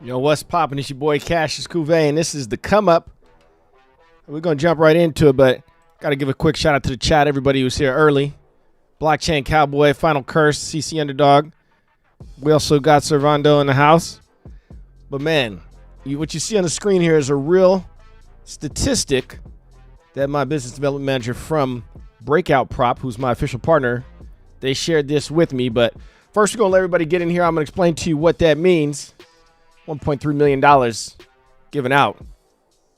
Yo, what's poppin'? It's your boy Cassius Cuvée, and this is the come up. We're gonna jump right into it, but gotta give a quick shout out to the chat. Everybody who's here early. Blockchain Cowboy, Final Curse, CC Underdog. We also got Servando in the house. But man, what you see on the screen here is a real statistic that my business development manager from Breakout Prop, who's my official partner, they shared this with me. But first, we're gonna let everybody get in here. I'm gonna explain to you what that means. $1.3 million given out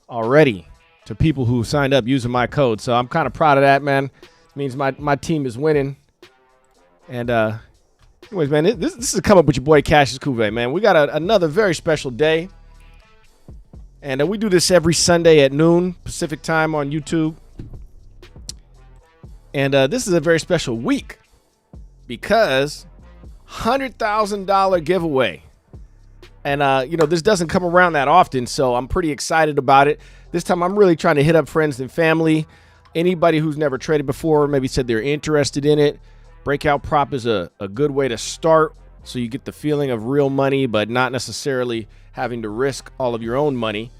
already to people who signed up using my code. So I'm kind of proud of that, man. It means my team is winning. And anyways, man, this is a come up with your boy Cassius Cuvée, man. We got another very special day. And we do this every Sunday at noon Pacific time on YouTube. And this is a very special week because $100,000 giveaway. And, this doesn't come around that often, so I'm pretty excited about it. This time I'm really trying to hit up friends and family. Anybody who's never traded before, maybe said they're interested in it. Breakout Prop is a good way to start, so you get the feeling of real money, but not necessarily having to risk all of your own money.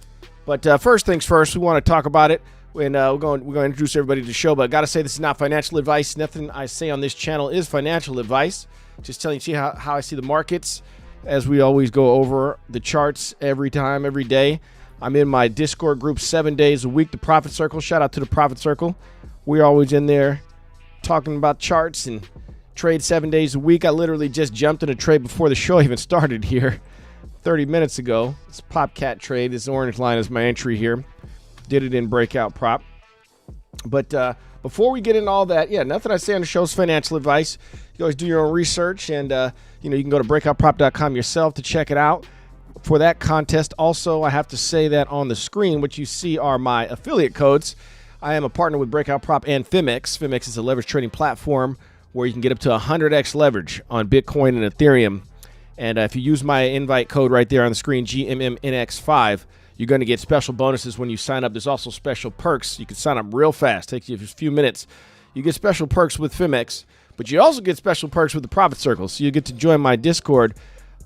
But first things first, we want to talk about it. And we're going to introduce everybody to the show, but I got to say this is not financial advice. Nothing I say on this channel is financial advice. Just telling you how I see the markets. As we always go over the charts every day. I'm in my Discord group 7 days a week, the Profit Circle. Shout out to the Profit Circle. We're always in there talking about charts and trade 7 days a week. I literally just jumped in a trade before the show even started here 30 minutes ago. It's Popcat trade. This orange line is my entry here. Did it in Breakout Prop. But before we get into all that, nothing I say on the show is financial advice. You always do your own research, and you can go to breakoutprop.com yourself to check it out for that contest. Also, I have to say that on the screen, what you see are my affiliate codes. I am a partner with Breakout Prop and Fimex. Fimex is a leverage trading platform where you can get up to 100x leverage on Bitcoin and Ethereum. And if you use my invite code right there on the screen, GMMNX5, you're going to get special bonuses when you sign up. There's also special perks. You can sign up real fast. Takes you a few minutes. You get special perks with Fimex, but you also get special perks with the Profit Circle. So you get to join my Discord,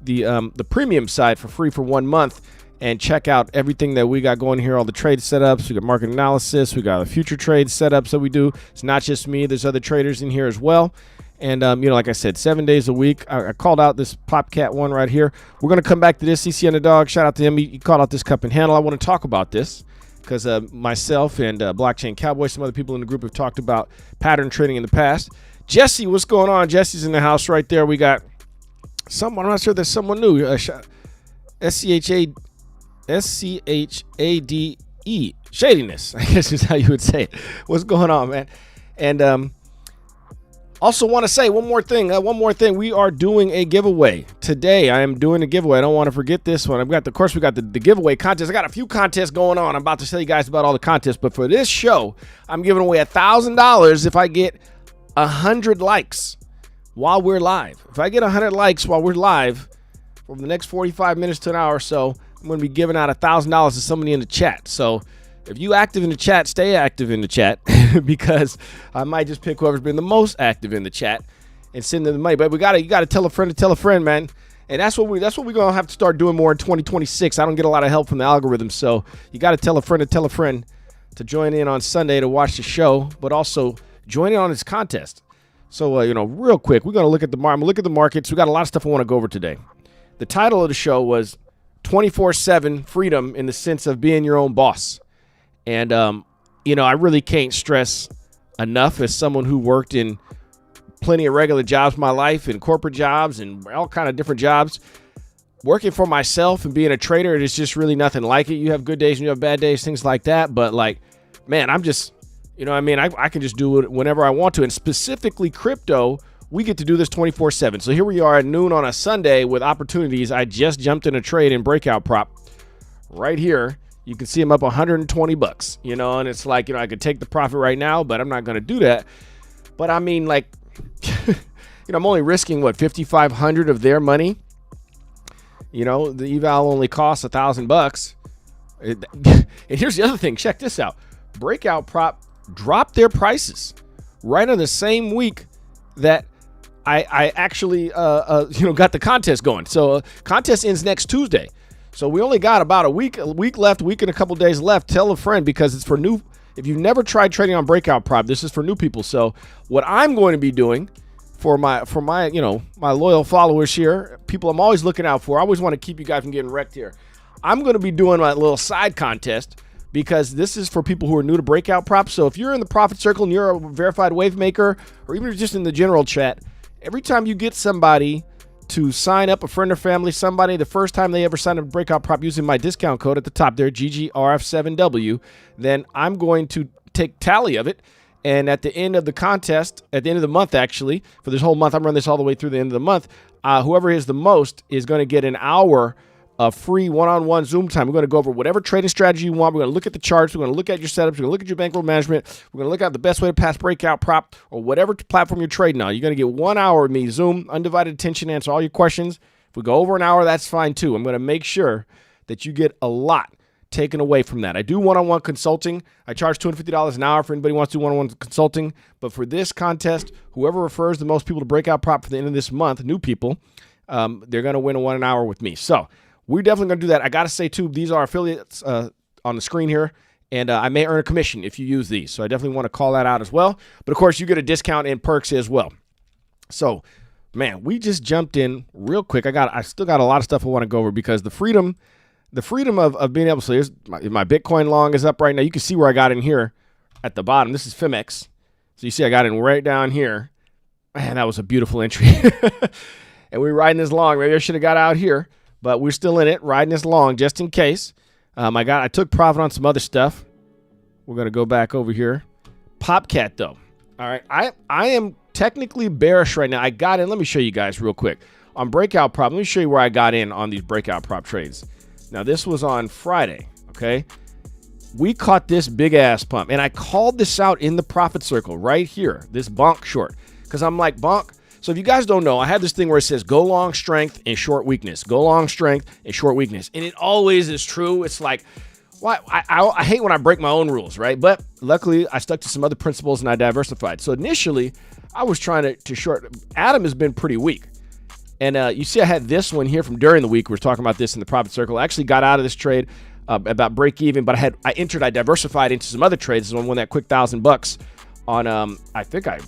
the premium side, for free for 1 month, and check out everything that we got going here, all the trade setups. We got market analysis. We got the future trade setups that we do. It's not just me. There's other traders in here as well. And, like I said, 7 days a week. I called out this Popcat one right here. We're going to come back to this. CC Underdog, shout out to him. He called out this cup and handle. I want to talk about this because myself and Blockchain Cowboy, some other people in the group have talked about pattern trading in the past. Jesse, what's going on? Jesse's in the house right there. We got someone. I'm not sure there's someone new. SCHADE. Shadiness, I guess is how you would say it. What's going on, man? And also want to say one more thing. We are doing a giveaway today. I am doing a giveaway. I don't want to forget this one. Of course, we got the giveaway contest. I got a few contests going on. I'm about to tell you guys about all the contests. But for this show, I'm giving away $1,000 if I get 100 likes while we're live. If I get 100 likes while we're live for the next 45 minutes to an hour or so, I'm going to be giving out $1,000 to somebody in the chat. So if you active in the chat, stay active in the chat because I might just pick whoever's been the most active in the chat and send them the money. But you got to tell a friend, man. And that's what we're going to have to start doing more in 2026. I don't get a lot of help from the algorithm, so you got to tell a friend to join in on Sunday to watch the show, but also join in on this contest. So real quick, we're going to look at the market. Look at the markets. We got a lot of stuff I want to go over today. The title of the show was 24/7 freedom in the sense of being your own boss. And, I really can't stress enough as someone who worked in plenty of regular jobs in my life, and corporate jobs and all kind of different jobs. Working for myself and being a trader, it is just really nothing like it. You have good days and you have bad days, things like that. But man, I'm just, I can just do it whenever I want to. And specifically crypto, we get to do this 24/7. So here we are at noon on a Sunday with opportunities. I just jumped in a trade in Breakout Prop right here. You can see them up $120, and it's like, I could take the profit right now, but I'm not going to do that. But I mean, I'm only risking what, 5,500 of their money. The eval only costs $1,000. And here's the other thing. Check this out. Breakout Prop dropped their prices right on the same week that I actually got the contest going. So contest ends next Tuesday. So we only got about a week left, week and a couple days left. Tell a friend, because it's for new. If you've never tried trading on breakout prop, this is for new people. So what I'm going to be doing for my my loyal followers here, people I'm always looking out for. I always want to keep you guys from getting wrecked here. I'm going to be doing my little side contest, because this is for people who are new to breakout props. So if you're in the profit circle and you're a verified wave maker, or even just in the general chat, every time you get somebody to sign up, a friend or family, somebody, the first time they ever sign up a breakout prop using my discount code at the top there, GGRF7W, then I'm going to take tally of it. And at the end of the contest, at the end of the month, actually, for this whole month, I'm running this all the way through the end of the month, whoever is the most is going to get an hour of free one-on-one Zoom time. We're going to go over whatever trading strategy you want. We're going to look at the charts. We're going to look at your setups. We're going to look at your bankroll management. We're going to look at the best way to pass breakout prop or whatever platform you're trading on. You're going to get 1 hour with me, Zoom, undivided attention, answer all your questions. If we go over an hour, that's fine too. I'm going to make sure that you get a lot taken away from that. I do one-on-one consulting. I charge $250 an hour for anybody who wants to do one-on-one consulting. But for this contest, whoever refers the most people to breakout prop for the end of this month, new people, they're going to win a 1 hour with me. So we're definitely going to do that. I got to say, too, these are affiliates on the screen here, and I may earn a commission if you use these. So I definitely want to call that out as well. But, of course, you get a discount and perks as well. So, man, we just jumped in real quick. I still got a lot of stuff I want to go over, because the freedom of being able to, so here's my Bitcoin long is up right now. You can see where I got in here at the bottom. This is FIMEX. So you see I got in right down here. Man, that was a beautiful entry. And we're riding this long. Maybe I should have got out here. But we're still in it, riding this long just in case. I took profit on some other stuff. We're going to go back over here. Popcat, though. All right. I am technically bearish right now. I got in. Let me show you guys real quick. On breakout prop, let me show you where I got in on these breakout prop trades. Now, this was on Friday, okay? We caught this big-ass pump. And I called this out in the profit circle right here, this bonk short. Because I'm like, bonk. So if you guys don't know, I have this thing where it says go long strength and short weakness. Go long strength and short weakness. And it always is true. It's like, why? I hate when I break my own rules, right? But luckily, I stuck to some other principles and I diversified. So initially, I was trying to short. Adam has been pretty weak. And you see I had this one here from during the week. We were talking about this in the profit circle. I actually got out of this trade about break even, but I diversified into some other trades. This one won that quick $1,000 on,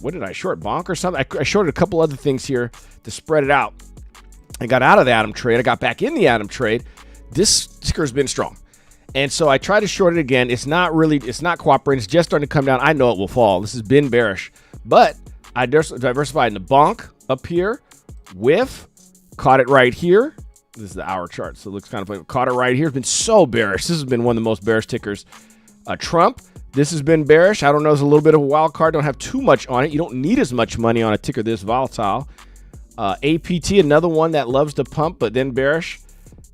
what did I short? Bonk or something? I shorted a couple other things here to spread it out. I got out of the Adam trade. I got back in the Adam trade. This ticker has been strong. And so I tried to short it again. It's not cooperating. It's just starting to come down. I know it will fall. This has been bearish. But I diversified in the bonk up here. Whiff. Caught it right here. This is the hour chart, so it looks kind of funny. Caught it right here. It's been so bearish. This has been one of the most bearish tickers. Trump. This has been bearish. I don't know. There's a little bit of a wild card. Don't have too much on it. You don't need as much money on a ticker this volatile. APT, another one that loves to pump, but then bearish.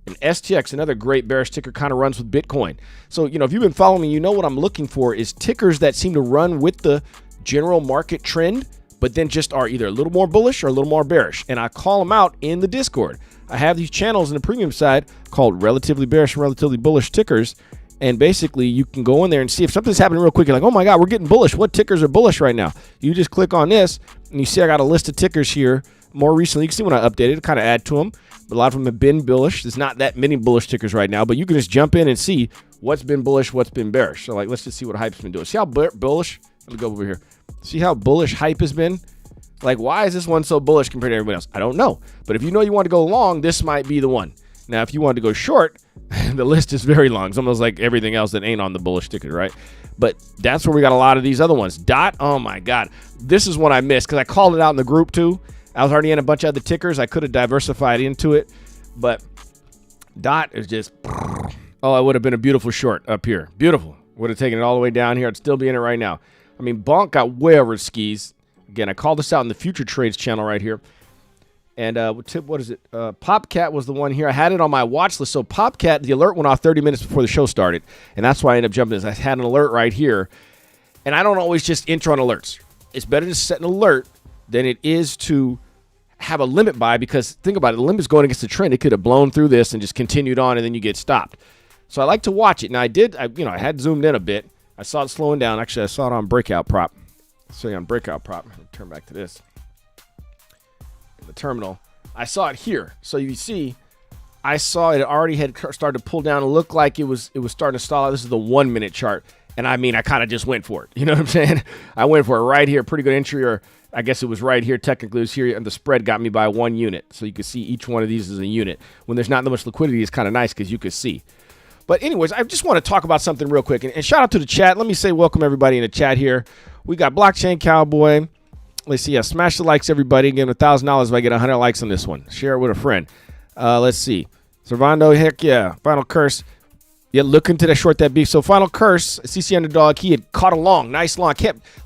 And STX, another great bearish ticker, kind of runs with Bitcoin. So, if you've been following me, you know what I'm looking for is tickers that seem to run with the general market trend, but then just are either a little more bullish or a little more bearish. And I call them out in the Discord. I have these channels in the premium side called Relatively Bearish and Relatively Bullish Tickers. And basically, you can go in there and see if something's happening real quick. You're like, oh my God, we're getting bullish. What tickers are bullish right now? You just click on this, and you see I got a list of tickers here. More recently, you can see when I updated, kind of add to them. But a lot of them have been bullish. There's not that many bullish tickers right now, but you can just jump in and see what's been bullish, what's been bearish. So, let's just see what Hype's been doing. See how bullish? Let me go over here. See how bullish Hype has been? Why is this one so bullish compared to everybody else? I don't know. But if you know you want to go long, this might be the one. Now, if you want to go short, the list is very long. It's almost like everything else that ain't on the bullish ticket, right? But that's where we got a lot of these other ones. Dot, oh my God. This is one I missed because I called it out in the group too. I was already in a bunch of other tickers. I could have diversified into it. But Dot is just, oh, it would have been a beautiful short up here. Beautiful. Would have taken it all the way down here. I'd still be in it right now. I mean, Bonk got way over its skis. Again, I called this out in the Future Trades channel right here. And what is it? Popcat was the one here. I had it on my watch list. So Popcat, the alert went off 30 minutes before the show started. And that's why I ended up jumping in. I had an alert right here. And I don't always just enter on alerts. It's better to set an alert than it is to have a limit buy, because think about it. The limit's going against the trend. It could have blown through this and just continued on, and then you get stopped. So I like to watch it. Now, I had zoomed in a bit. I saw it slowing down. Actually, I saw it on breakout prop. So on breakout prop. Let me turn back to this. The terminal. I saw it here. So you see, I saw it already had started to pull down. It looked like it was starting to stall out. This is the 1 minute chart. And I mean, I kind of just went for it. You know what I'm saying? I went for it right here. Pretty good entry, or I guess it was right here. Technically, it was here. And the spread got me by 1 unit. So you can see each one of these is a unit. When there's not that much liquidity, it's kind of nice because you can see. But anyways, I just want to talk about something real quick. And shout out to the chat. Let me say welcome everybody in the chat here. We got Blockchain Cowboy. Let's see. Smash the likes, everybody. Again, $1,000 if I get 100 likes on this one. Share it with a friend. Let's see. Servando, heck yeah. Final Curse. Yeah, looking to short that beef. So Final Curse, CC Underdog, he had caught a long, nice long.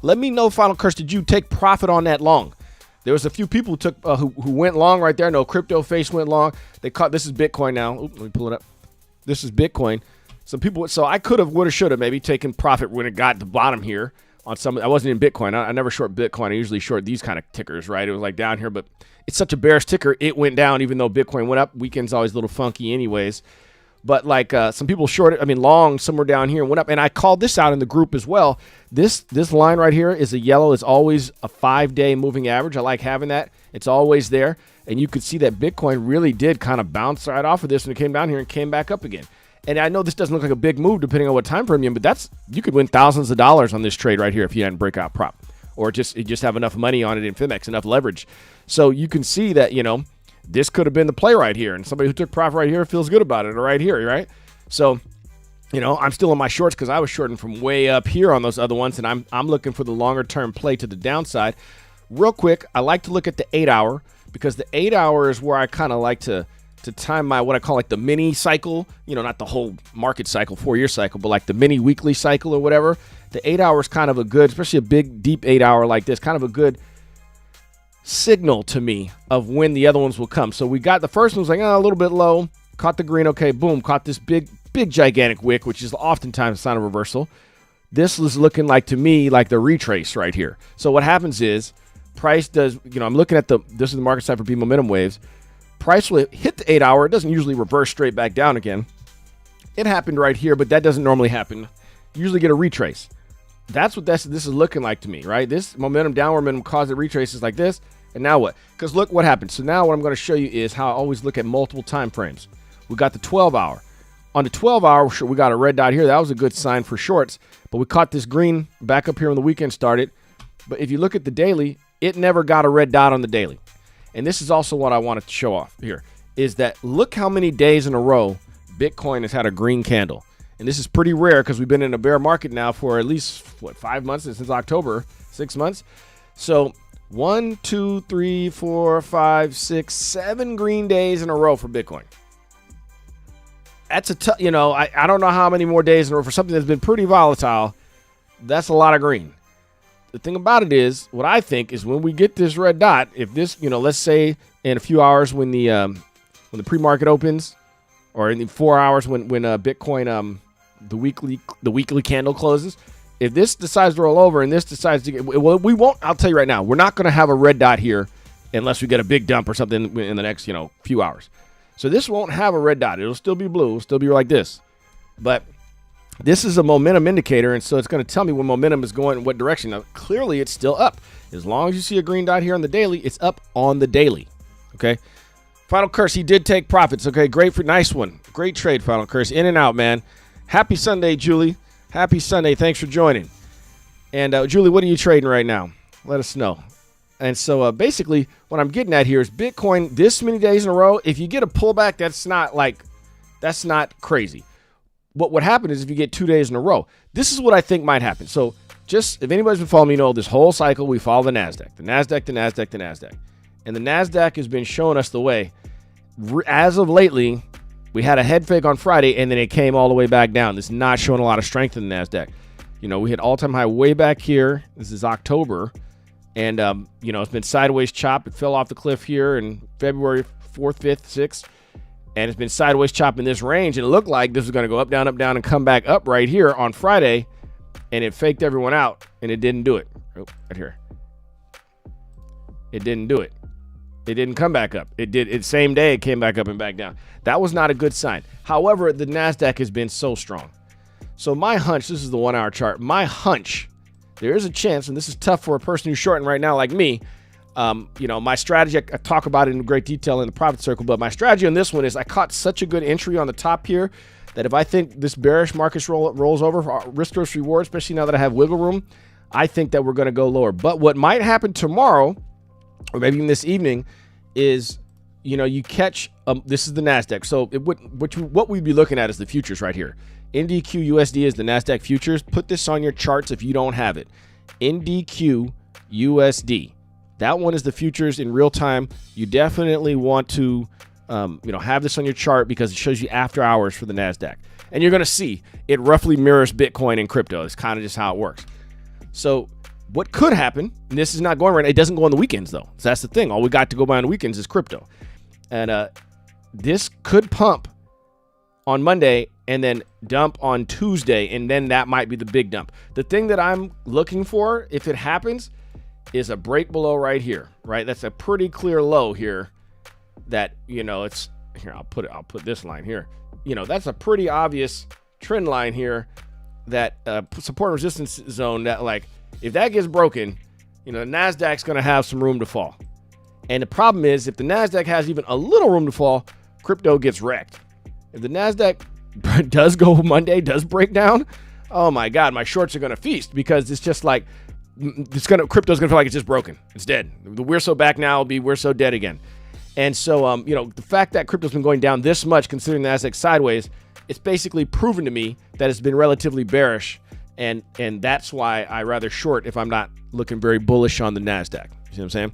Let me know, Final Curse, did you take profit on that long? There was a few people who took who went long right there. No, Crypto Face went long. They caught. This is Bitcoin now. Oops, let me pull it up. This is Bitcoin. Some people. So I could have, would have, should have maybe taken profit when it got to the bottom here on some. I wasn't in Bitcoin. I never short Bitcoin. I usually short these kind of tickers, right? It was like down here, but it's such a bearish ticker. It went down even though Bitcoin went up. Weekend's always a little funky, anyways. But like some people shorted, long somewhere down here and went up. And I called this out in the group as well. This line right here is a yellow. It's always a 5-day moving average. I like having that. It's always there. And you could see that Bitcoin really did kind of bounce right off of this when it came down here and came back up again. And I know this doesn't look like a big move depending on what time frame you're in, but you could win thousands of dollars on this trade right here if you hadn't breakout prop. Or just have enough money on it in Fimex, enough leverage. So you can see that, this could have been the play right here. And somebody who took profit right here feels good about it right here, right? So, I'm still in my shorts because I was shorting from way up here on those other ones, and I'm looking for the longer-term play to the downside. Real quick, I like to look at the 8-hour because the 8-hour is where I kind of like to time my what I call like the mini cycle, not the whole market cycle, 4-year cycle, but like the mini weekly cycle or whatever. The 8-hour is kind of a good, especially a big, deep 8-hour like this, kind of a good signal to me of when the other ones will come. So we got the first one was like a little bit low, caught the green, okay, boom, caught this big gigantic wick, which is oftentimes a sign of reversal. This was looking like to me like the retrace right here. So what happens is price does, I'm looking at this is the market side for B momentum waves. Price will hit the 8-hour. It doesn't usually reverse straight back down again. It happened right here, but that doesn't normally happen. You usually get a retrace. That's what this is looking like to me, right? This momentum, downward momentum caused it retraces like this. And now what? Because look what happened. So now what I'm going to show you is how I always look at multiple time frames. We got the 12-hour. On the 12-hour, we got a red dot here. That was a good sign for shorts. But we caught this green back up here when the weekend started. But if you look at the daily, it never got a red dot on the daily. And this is also what I wanted to show off here, is that look how many days in a row Bitcoin has had a green candle. And this is pretty rare because we've been in a bear market now for at least, 5 months, since October, 6 months. So 1, 2, 3, 4, 5, 6, 7 green days in a row for Bitcoin. That's I don't know how many more days in a row for something that's been pretty volatile. That's a lot of green. The thing about it is, what I think is when we get this red dot, if this, let's say in a few hours when the pre-market opens, or in 4 hours when Bitcoin the weekly candle closes, if this decides to roll over and this decides to get, well, we won't. I'll tell you right now, we're not going to have a red dot here unless we get a big dump or something in the next few hours. So this won't have a red dot. It'll still be blue. It'll still be like this. But this is a momentum indicator, and so it's going to tell me when momentum is going in what direction. Now, clearly, it's still up. As long as you see a green dot here on the daily, it's up on the daily. Okay. Final Curse, he did take profits. Okay, nice one. Great trade, Final Curse. In and out, man. Happy Sunday, Julie. Happy Sunday. Thanks for joining. And Julie, what are you trading right now? Let us know. And so basically what I'm getting at here is Bitcoin this many days in a row. If you get a pullback, that's not crazy. But what happened is if you get 2 days in a row, this is what I think might happen. So just if anybody's been following me, this whole cycle, we follow the NASDAQ, the NASDAQ, the NASDAQ, the NASDAQ. And the NASDAQ has been showing us the way. As of lately, we had a head fake on Friday, and then it came all the way back down. This is not showing a lot of strength in the NASDAQ. We hit all-time high way back here. This is October. And, it's been sideways chop. It fell off the cliff here in February 4th, 5th, 6th. And it's been sideways chop in this range. And it looked like this was going to go up, down, and come back up right here on Friday. And it faked everyone out, and it didn't do it. Oh, right here. It didn't do it. It didn't come back up. It did. Same day, it came back up and back down. That was not a good sign. However, the NASDAQ has been so strong. So my hunch, this is the 1 hour chart. My hunch, there is a chance, and this is tough for a person who's shorting right now like me. You know, my strategy, I talk about it in great detail in the Profit Circle, but my strategy on this one is I caught such a good entry on the top here that if I think this bearish market rolls over for risk versus reward, especially now that I have wiggle room, I think that we're going to go lower. But what might happen tomorrow, or maybe even this evening, is, you know, you catch, this is the NASDAQ. So what we'd be looking at is the futures right here. NDQ USD is the NASDAQ futures. Put this on your charts if you don't have it. NDQ USD. That one is the futures in real time. You definitely want to, you know, have this on your chart because it shows you after hours for the NASDAQ. And you're going to see it roughly mirrors Bitcoin and crypto. It's kind of just how it works. So what could happen, and this is not going right, it doesn't go on the weekends though. So that's the thing. All we got to go by on the weekends is crypto. And this could pump on Monday and then dump on Tuesday, and then that might be the big dump. The thing that I'm looking for, if it happens, is a break below right here, right? That's a pretty clear low here that, you know, it's here. I'll put this line here. You know, that's a pretty obvious trend line here, that support and resistance zone that, like, if that gets broken, you know, the NASDAQ's going to have some room to fall. And the problem is, if the NASDAQ has even a little room to fall, crypto gets wrecked. If the NASDAQ does go Monday, does break down, oh my God, my shorts are going to feast, because it's just like, crypto's going to feel like it's just broken. It's dead. The we're so back now will be we're so dead again. And so, you know, the fact that crypto's been going down this much, considering the NASDAQ sideways, it's basically proven to me that it's been relatively bearish. And that's why I rather short if I'm not looking very bullish on the NASDAQ. You see what I'm saying?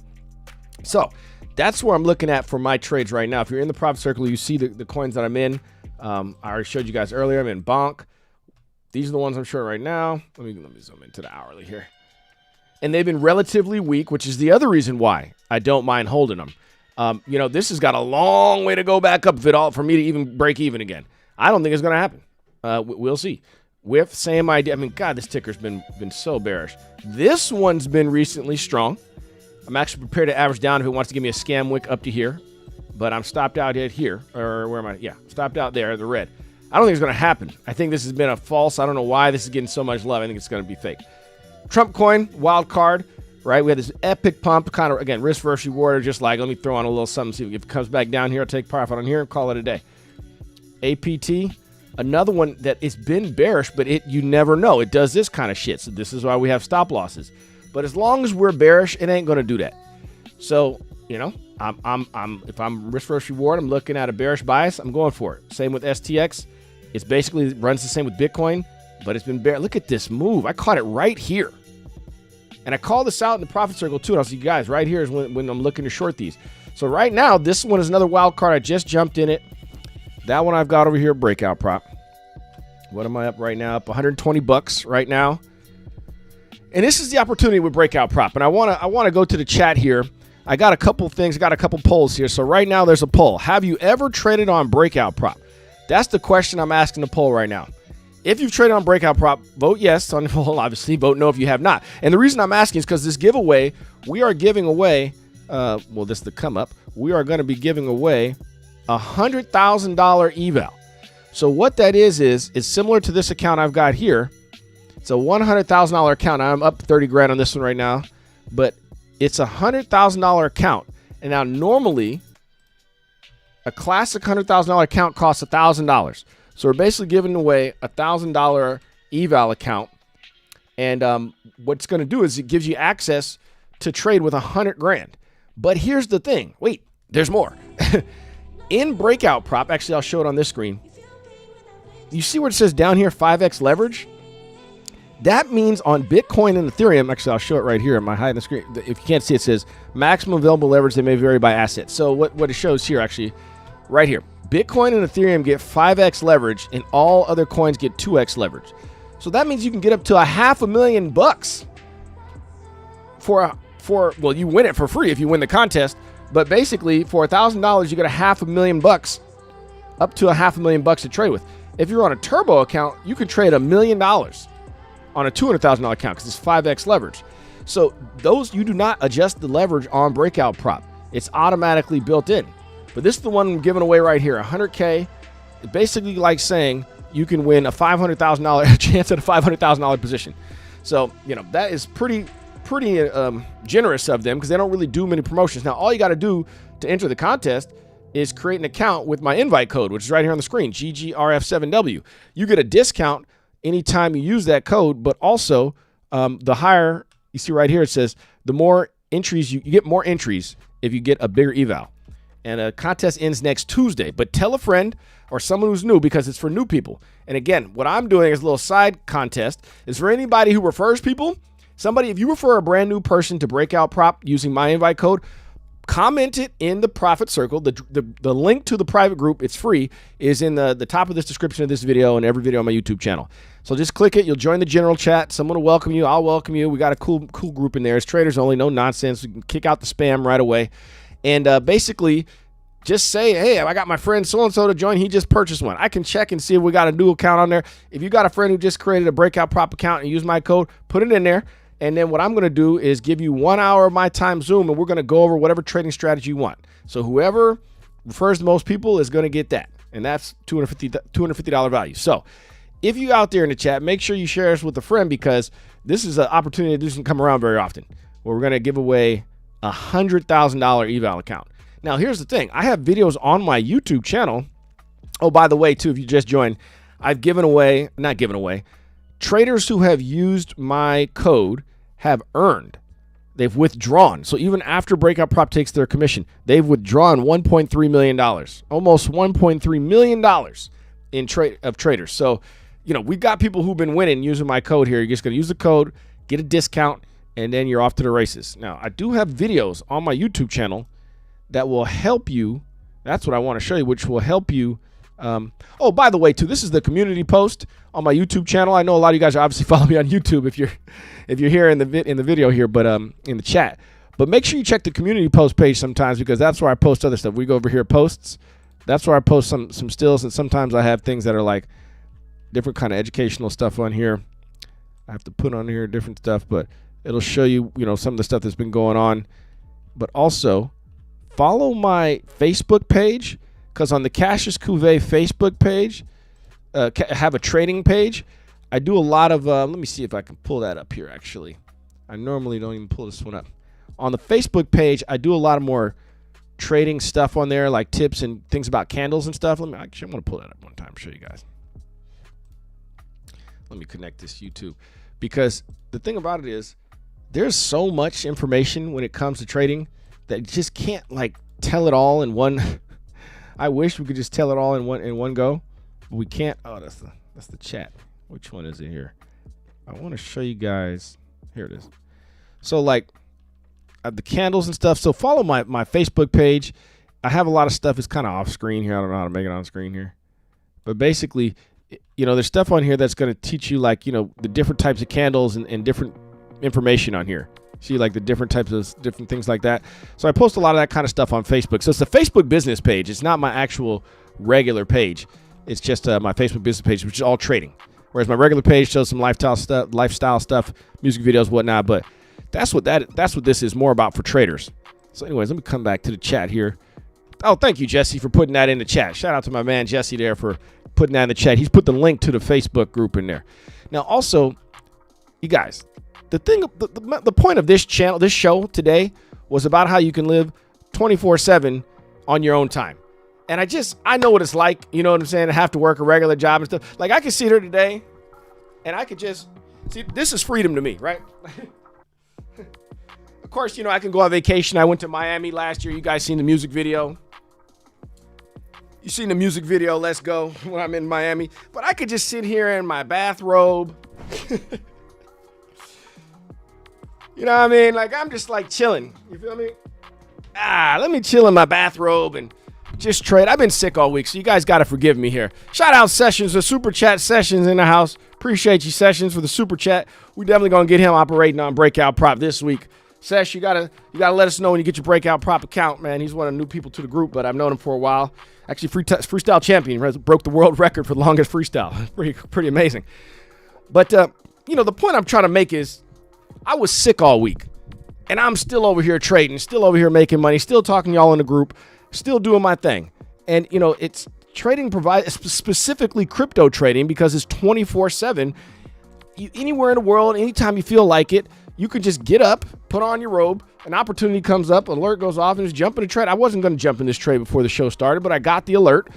So that's where I'm looking at for my trades right now. If you're in the Profit Circle, you see the coins that I'm in. I already showed you guys earlier. I'm in Bonk. These are the ones I'm short right now. Let me zoom into the hourly here. And they've been relatively weak, which is the other reason why I don't mind holding them. You know, this has got a long way to go back up for me to even break even again. I don't think it's going to happen. We'll see. With same idea. I mean, God, this ticker's been so bearish. This one's been recently strong. I'm actually prepared to average down if it wants to give me a scam wick up to here. But I'm stopped out at here. Or where am I? Yeah, stopped out there, the red. I don't think it's going to happen. I think this has been a false. I don't know why this is getting so much love. I think it's going to be fake. Trump coin, wild card, right? We had this epic pump, kind of, again, risk versus reward. Just like, let me throw on a little something, see if it comes back down here. I'll take profit on here and call it a day. APT, another one that it's been bearish, but you never know. It does this kind of shit. So this is why we have stop losses. But as long as we're bearish, it ain't going to do that. So, you know, if I'm risk versus reward, I'm looking at a bearish bias, I'm going for it. Same with STX. It's basically runs the same with Bitcoin, but it's been bearish. Look at this move. I caught it right here. And I call this out in the Profit Circle too. And I'll see you guys right here is when I'm looking to short these. So right now, this one is another wild card. I just jumped in it. That one I've got over here, breakout prop. What am I up right now? Up 120 bucks right now. And this is the opportunity with breakout prop. And I want to go to the chat here. I got a couple things, got a couple polls here. So right now there's a poll. Have you ever traded on breakout prop? That's the question I'm asking the poll right now. If you've traded on breakout prop, vote yes on the poll. Obviously, vote no if you have not. And the reason I'm asking is because this giveaway, we are giving away, well, this is the come up. We are going to be giving away $100,000 eval. So what that is similar to this account I've got here. It's a $100,000 account. I'm up 30 grand on this one right now, but it's a $100,000 account. And now normally a classic $100,000 account costs $1,000. So we're basically giving away $1,000 eval account. And what's going to do is it gives you access to trade with 100 grand. But here's the thing. Wait, there's more. In breakout prop, actually, I'll show it on this screen. You see where it says down here, 5x leverage? That means on Bitcoin and Ethereum, actually, I'll show it right here. Am I hiding the screen? If you can't see, it says maximum available leverage. They may vary by asset. So what it shows here, actually, right here, Bitcoin and Ethereum get 5x leverage, and all other coins get 2x leverage. So that means you can get up to $500,000 well, you win it for free if you win the contest. But basically, for $1,000, you get $500,000, up to $500,000 to trade with. If you're on a turbo account, you could trade $1 million on a $200,000 account because it's 5x leverage. So those, you do not adjust the leverage on breakout prop. It's automatically built in. But this is the one I'm giving away right here, 100K. It's basically like saying you can win a $500,000 chance at a $500,000 position. So, you know, that is pretty pretty generous of them because they don't really do many promotions. Now, all you got to do to enter the contest is create an account with my invite code, which is right here on the screen, GGRF7W. You get a discount anytime you use that code, but also the higher, you see right here, it says the more entries, you get more entries if you get a bigger eval. And a contest ends next Tuesday, but tell a friend or someone who's new because it's for new people. And again, what I'm doing is a little side contest is for anybody who refers people. Somebody, if you refer a brand new person to Breakout Prop using my invite code, comment it in the Profit Circle. The link to the private group, it's free, is in the top of this description of this video and every video on my YouTube channel. So just click it. You'll join the general chat. Someone will welcome you. I'll welcome you. We got a cool group in there. It's traders only, no nonsense. We can kick out the spam right away. And basically, just say, hey, I got my friend so-and-so to join. He just purchased one. I can check and see if we got a new account on there. If you got a friend who just created a Breakout Prop account and use my code, put it in there. And then what I'm going to do is give you 1 hour of my time Zoom, and we're going to go over whatever trading strategy you want. So whoever refers the most people is going to get that. And that's $250 value. So if you out there in the chat, make sure you share this with a friend because this is an opportunity that doesn't come around very often where we're going to give away a $100,000 eval account. Now, here's the thing. I have videos on my YouTube channel. Oh, by the way, too, if you just joined, I've given away, not given away, traders who have used my code have earned. They've withdrawn. So even after Breakout Prop takes their commission, they've withdrawn $1.3 million, almost $1.3 million of traders. So, you know, we've got people who've been winning using my code here. You're just going to use the code, get a discount, and then you're off to the races. Now, I do have videos on my YouTube channel that will help you. That's what I want to show you, which will help you. Oh, by the way, too, this is the community post on my YouTube channel. I know a lot of you guys are obviously following me on YouTube if you're here in the video here, but in the chat. But make sure you check the community post page sometimes because that's where I post other stuff. We go over here posts. That's where I post some stills, and sometimes I have things that are like different kind of educational stuff on here. I have to put on here different stuff, but it'll show you, you know, some of the stuff that's been going on. But also follow my Facebook page. Because on the Cassius Cuvée Facebook page, have a trading page. I do a lot of, let me see if I can pull that up here, actually. I normally don't even pull this one up. On the Facebook page, I do a lot of more trading stuff on there, like tips and things about candles and stuff. I'm going to pull that up one time, show you guys. Let me connect this YouTube. Because the thing about it is, there's so much information when it comes to trading that you just can't, like, tell it all in one... I wish we could just tell it all in one go, but we can't. Oh, that's the chat. Which one is it here? I want to show you guys. Here it is. So like the candles and stuff. So follow my Facebook page. I have a lot of stuff. It's kind of off screen here. I don't know how to make it on screen here, but basically, you know, there's stuff on here that's going to teach you, like, you know, the different types of candles and different information on here. See, like the different types of different things like that. So I post a lot of that kind of stuff on Facebook. So it's the Facebook business page. It's not my actual regular page. It's just my Facebook business page, which is all trading. Whereas my regular page shows some lifestyle stuff, music videos, whatnot. But that's what this is more about for traders. So anyways, let me come back to the chat here. Oh, thank you, Jesse, for putting that in the chat. Shout out to my man Jesse there for putting that in the chat. He's put the link to the Facebook group in there. Now, also, you guys, the point of this channel, this show today, was about how you can live 24/7 on your own time. And I know what it's like, you know what I'm saying, to have to work a regular job and stuff. Like, I could sit here today and I could just see, this is freedom to me, right? Of course, you know, I can go on vacation. I went to Miami last year. You guys seen the music video. You seen the music video, Let's Go, when I'm in Miami. But I could just sit here in my bathrobe. You know what I mean? Like, I'm just like chilling. You feel me? Let me chill in my bathrobe and just trade. I've been sick all week, so you guys got to forgive me here. Shout out Sessions, the super chat Sessions in the house. Appreciate you, Sessions, for the super chat. We definitely going to get him operating on Breakout Prop this week. Sesh, you gotta let us know when you get your Breakout Prop account, man. He's one of the new people to the group, but I've known him for a while. Actually, freestyle champion, broke the world record for the longest freestyle. Pretty amazing. But, you know, the point I'm trying to make is I was sick all week, and I'm still over here trading, still over here making money, still talking to y'all in the group, still doing my thing. And, you know, it's trading specifically crypto trading because it's 24/7. Anywhere in the world, anytime you feel like it, you could just get up, put on your robe, an opportunity comes up, alert goes off, and just jump in a trade. I wasn't going to jump in this trade before the show started, but I got the alert,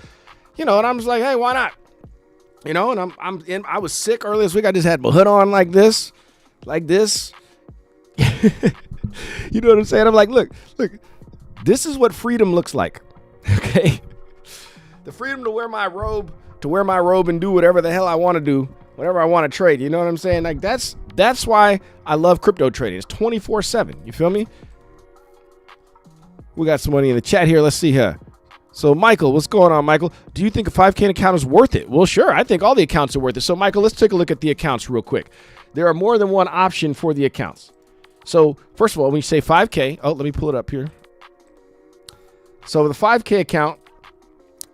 and I'm just like, hey, why not? And I was sick earlier this week. I just had my hood on like this. You know what I'm saying? I'm like, look, this is what freedom looks like. Okay. The freedom to wear my robe and do whatever the hell I want to do, whatever I want to trade. You know what I'm saying? Like that's why I love crypto trading. It's 24/7. You feel me? We got some money in the chat here. Let's see here. So Michael, what's going on, Michael? Do you think a 5K account is worth it? Well, sure. I think all the accounts are worth it. So Michael, let's take a look at the accounts real quick. There are more than one option for the accounts. So first of all, when you say 5K, let me pull it up here. So the 5K account,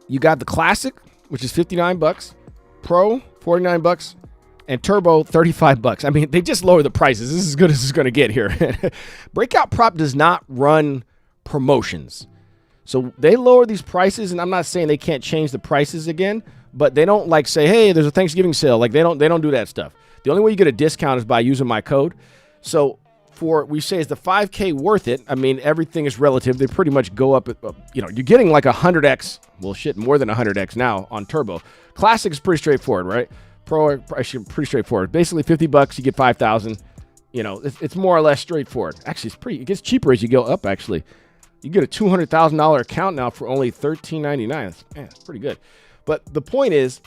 you got the classic, which is $59, pro $49, and turbo $35. I mean, they just lower the prices. This is as good as it's going to get here. Breakout Prop does not run promotions. So they lower these prices, and I'm not saying they can't change the prices again, but they don't like say, hey, there's a Thanksgiving sale. Like they don't do that stuff. The only way you get a discount is by using my code. So we say, is the 5K worth it? I mean, everything is relative. They pretty much go up. You're getting like 100x. Well, shit, more than 100x now on turbo. Classic is pretty straightforward, right? Pro, actually pretty straightforward. Basically, $50, you get 5,000. It's more or less straightforward. Actually, it gets cheaper as you go up. Actually, you get a $200,000 account now for only $13.99. That's pretty good. But the point is,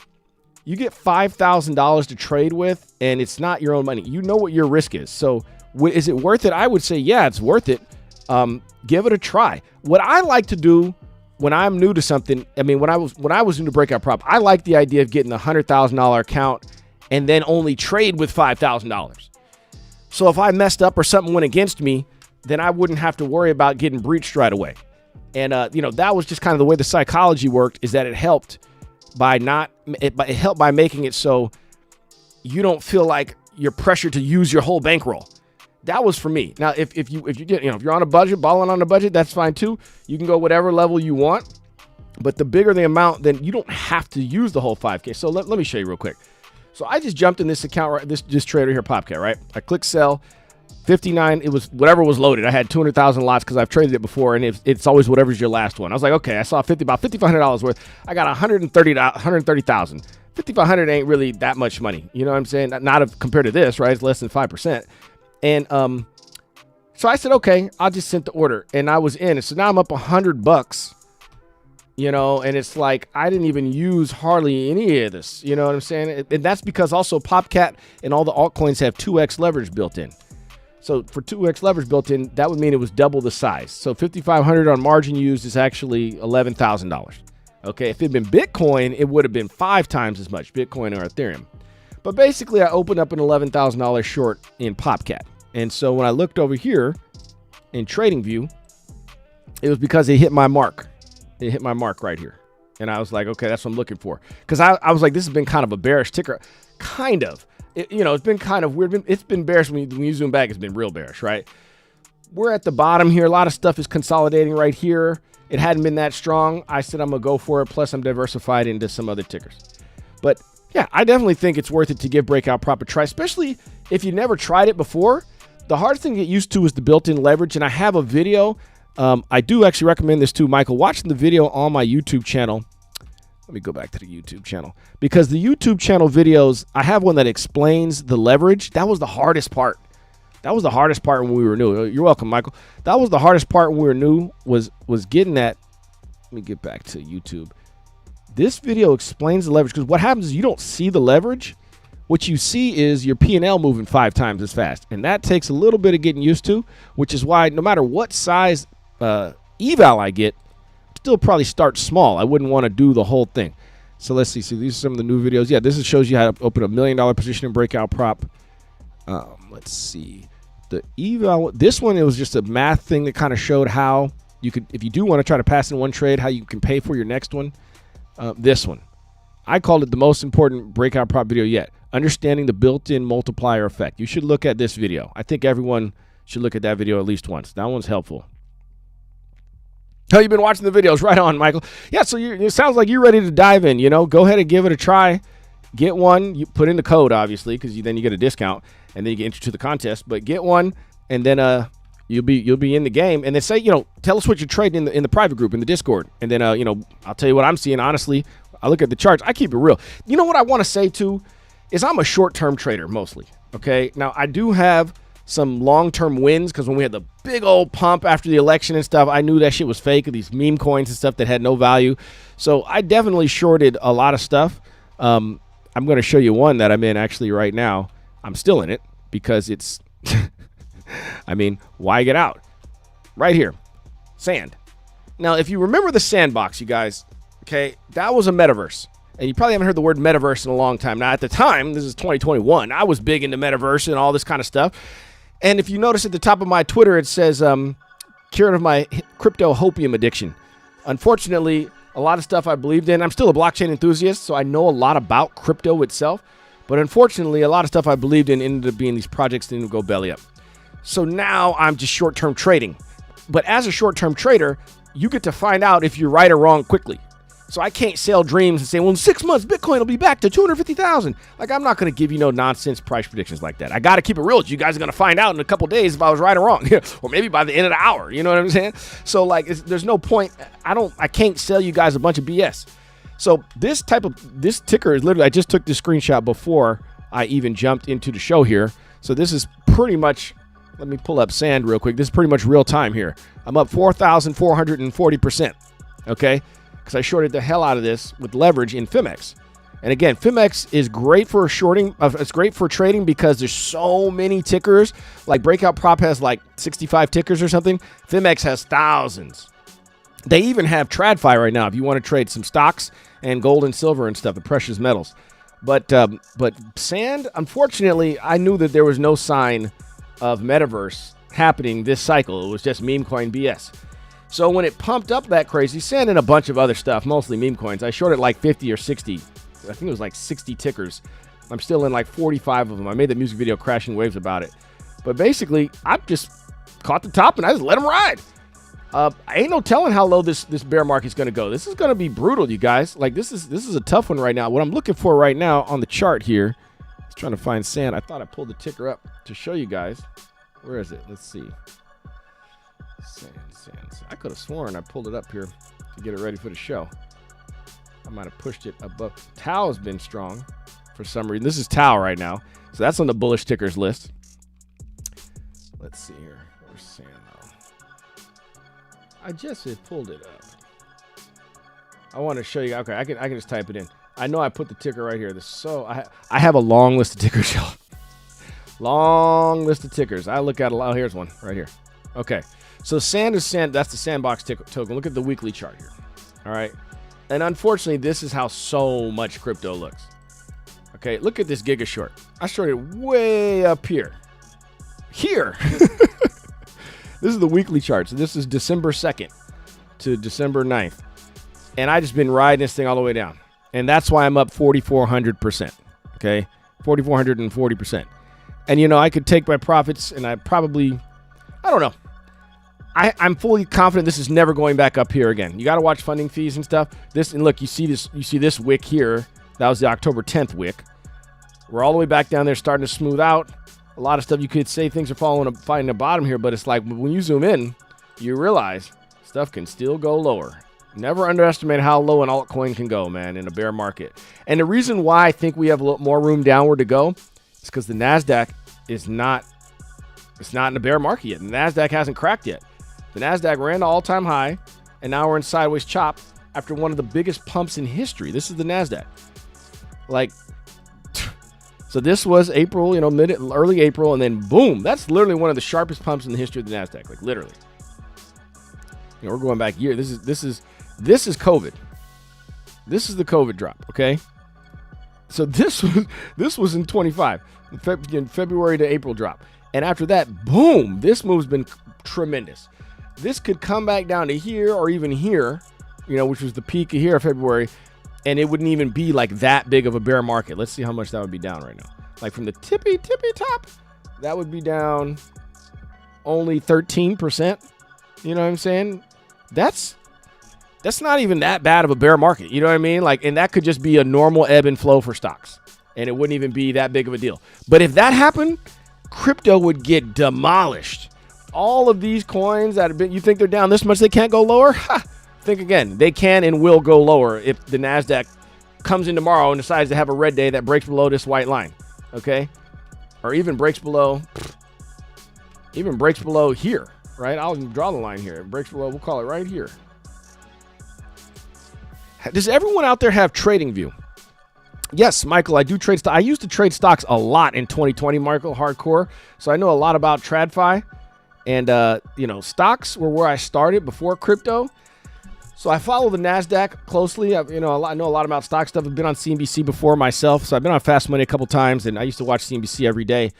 you get $5,000 to trade with, and it's not your own money. You know what your risk is. So is it worth it? I would say, yeah, it's worth it. Give it a try. What I like to do when I'm new to something, I mean, when I was new to Breakout Prop, I like the idea of getting a $100,000 account and then only trade with $5,000. So if I messed up or something went against me, then I wouldn't have to worry about getting breached right away. And that was just kind of the way the psychology worked, is that it helped by making it so you don't feel like you're pressured to use your whole bankroll. That was for me. Now, if you're on a budget, balling on a budget, that's fine too. You can go whatever level you want, but the bigger the amount, then you don't have to use the whole 5K. So let me show you real quick. So I just jumped in this account, right? This trader here, Popcat, right? I click sell, 59. It was whatever was loaded. I had 200,000 lots because I've traded it before, and it's always whatever's your last one. I was like, okay, I saw about $5,500 worth. I got 130,000. 5,500 ain't really that much money. You know what I'm saying? Not compared to this, right? It's less than 5%. And so I said, okay, I'll just send the order, and I was in. And so now I'm up $100, and it's like I didn't even use hardly any of this. You know what I'm saying? And that's because also Popcat and all the altcoins have 2x leverage built in. So for 2x leverage built in, that would mean it was double the size. So 5,500 on margin used is actually $11,000. Okay, if it had been Bitcoin, it would have been 5 times as much, Bitcoin or Ethereum. But basically, I opened up an $11,000 short in Popcat. And so when I looked over here in TradingView, it was because it hit my mark. It hit my mark right here. And I was like, okay, that's what I'm looking for. Because I was like, this has been kind of a bearish ticker. Kind of. It's been kind of weird. It's been bearish when you zoom back. It's been real bearish, right? We're at the bottom here. A lot of stuff is consolidating right here. It hadn't been that strong. I said I'm going to go for it. Plus, I'm diversified into some other tickers. But yeah, I definitely think it's worth it to give Breakout Prop a try, especially if you never tried it before. The hardest thing to get used to is the built-in leverage, and I have a video. I do actually recommend this too, Michael. Watching the video on my YouTube channel. Let me go back to the YouTube channel. Because the YouTube channel videos, I have one that explains the leverage. That was the hardest part. That was the hardest part when we were new. You're welcome, Michael. That was the hardest part when we were new, was getting that. Let me get back to YouTube. This video explains the leverage, because what happens is you don't see the leverage. What you see is your P&L moving 5 times as fast. And that takes a little bit of getting used to, which is why no matter what size eval I get, still probably start small. I wouldn't want to do the whole thing. So let's see. So these are some of the new videos. Yeah, this shows you how to open a $1 million position in Breakout Prop. Let's see. The eval, this one, it was just a math thing that kind of showed how you could, if you do want to try to pass in one trade, how you can pay for your next one. This one, I called it the most important Breakout Prop video yet. Understanding the built-in multiplier effect. You should look at this video. I think everyone should look at that video at least once. That one's helpful. Oh, you've been watching the videos. Right on, Michael. Yeah, so it sounds like you're ready to dive in. Go ahead and give it a try. Get one. You put in the code, obviously, because then you get a discount, and then you get entered to the contest. But get one, and then you'll be in the game. And then say, tell us what you're trading in the private group in the Discord. And then I'll tell you what I'm seeing. Honestly, I look at the charts. I keep it real. You know what I want to say too is I'm a short-term trader mostly. Okay, now I do have some long-term wins because when we had the big old pump after the election and stuff, I knew that shit was fake, these meme coins and stuff that had no value. So I definitely shorted a lot of stuff. I'm going to show you one that I'm in actually right now. I'm still in it because it's, I mean, why get out? Right here, sand. Now, if you remember the sandbox, you guys, okay, that was a metaverse. And you probably haven't heard the word metaverse in a long time. Now, at the time, this is 2021, I was big into metaverse and all this kind of stuff. And if you notice at the top of my Twitter, it says, cured of my crypto hopium addiction. Unfortunately, a lot of stuff I believed in. I'm still a blockchain enthusiast, so I know a lot about crypto itself. But unfortunately, a lot of stuff I believed in ended up being these projects that didn't go belly up. So now I'm just short-term trading. But as a short-term trader, you get to find out if you're right or wrong quickly. So I can't sell dreams and say, well, in 6 months, Bitcoin will be back to 250,000. Like, I'm not going to give you no nonsense price predictions like that. I got to keep it real. You guys are going to find out in a couple days if I was right or wrong, or maybe by the end of the hour. You know what I'm saying? So, like, there's no point. I can't sell you guys a bunch of BS. So this ticker is literally, I just took this screenshot before I even jumped into the show here. So this is pretty much, let me pull up sand real quick. This is pretty much real time here. I'm up 4,440%. Okay. Because I shorted the hell out of this with leverage in Fimex. And again, Fimex is great for shorting. It's great for trading because there's so many tickers. Like Breakout Prop has like 65 tickers or something. Fimex has thousands. They even have TradFi right now if you want to trade some stocks and gold and silver and stuff, the precious metals. But sand, unfortunately, I knew that there was no sign of metaverse happening this cycle. It was just meme coin BS. So when it pumped up that crazy, sand and a bunch of other stuff, mostly meme coins, I shorted like 50 or 60. I think it was like 60 tickers. I'm still in like 45 of them. I made the music video Crashing Waves about it. But basically, I just caught the top and I just let them ride. Ain't no telling how low this bear market's going to go. This is going to be brutal, you guys. Like, this is a tough one right now. What I'm looking for right now on the chart here, I was trying to find sand. I thought I pulled the ticker up to show you guys. Where is it? Let's see. Sand. I could have sworn I pulled it up here to get it ready for the show. I might have pushed it above. Tau has been strong for some reason. This is Tau right now. So that's on the bullish tickers list. Let's see here. Where's sand though? I just had pulled it up. I want to show you. Okay, I can just type it in. I know I put the ticker right here. I have a long list of tickers, y'all. Long list of tickers. I look at a lot. Here's one right here. Okay. So sand is sand. That's the sandbox token. Look at the weekly chart here. All right. And unfortunately, this is how so much crypto looks. Okay. Look at this giga short. I shorted way up here. Here. This is the weekly chart. So this is December 2nd to December 9th. And I just been riding this thing all the way down. And that's why I'm up 4,400%. Okay. 4,440%. And, I could take my profits and I don't know. I'm fully confident this is never going back up here again. You got to watch funding fees and stuff. And look, you see this wick here. That was the October 10th wick. We're all the way back down there starting to smooth out. A lot of stuff you could say things are finding the bottom here, but it's like when you zoom in, you realize stuff can still go lower. Never underestimate how low an altcoin can go, man, in a bear market. And the reason why I think we have a little more room downward to go is because the NASDAQ is not in a bear market yet. The NASDAQ hasn't cracked yet. The NASDAQ ran to all-time high, and now we're in sideways chop after one of the biggest pumps in history. This is the NASDAQ. So this was April, early April, and then boom. That's literally one of the sharpest pumps in the history of the NASDAQ, like literally. We're going back year. This is COVID. This is the COVID drop, okay? So this was in 25, in February to April drop. And after that, boom, this move's been tremendous. This could come back down to here or even here, which was the peak of here of February, and it wouldn't even be like that big of a bear market. Let's see how much that would be down right now. Like from the tippy top, that would be down only 13%. You know what I'm saying? That's that's not even that bad of a bear market. You know what I mean? Like, and that could just be a normal ebb and flow for stocks, and it wouldn't even be that big of a deal. But if that happened, crypto would get demolished. All of these coins that have been, you think they're down this much, they can't go lower? Ha! Think again. They can and will go lower if the NASDAQ comes in tomorrow and decides to have a red day that breaks below this white line, okay? Or even breaks below here, right? I'll draw the line here. It breaks below, we'll call it right here. Does everyone out there have TradingView? Yes, Michael, I do trade stocks. I used to trade stocks a lot in 2020, Michael, hardcore. So I know a lot about TradFi. And, stocks were where I started before crypto. So I follow the NASDAQ closely. I know a lot about stock stuff. I've been on CNBC before myself. So I've been on Fast Money a couple times, and I used to watch CNBC every day.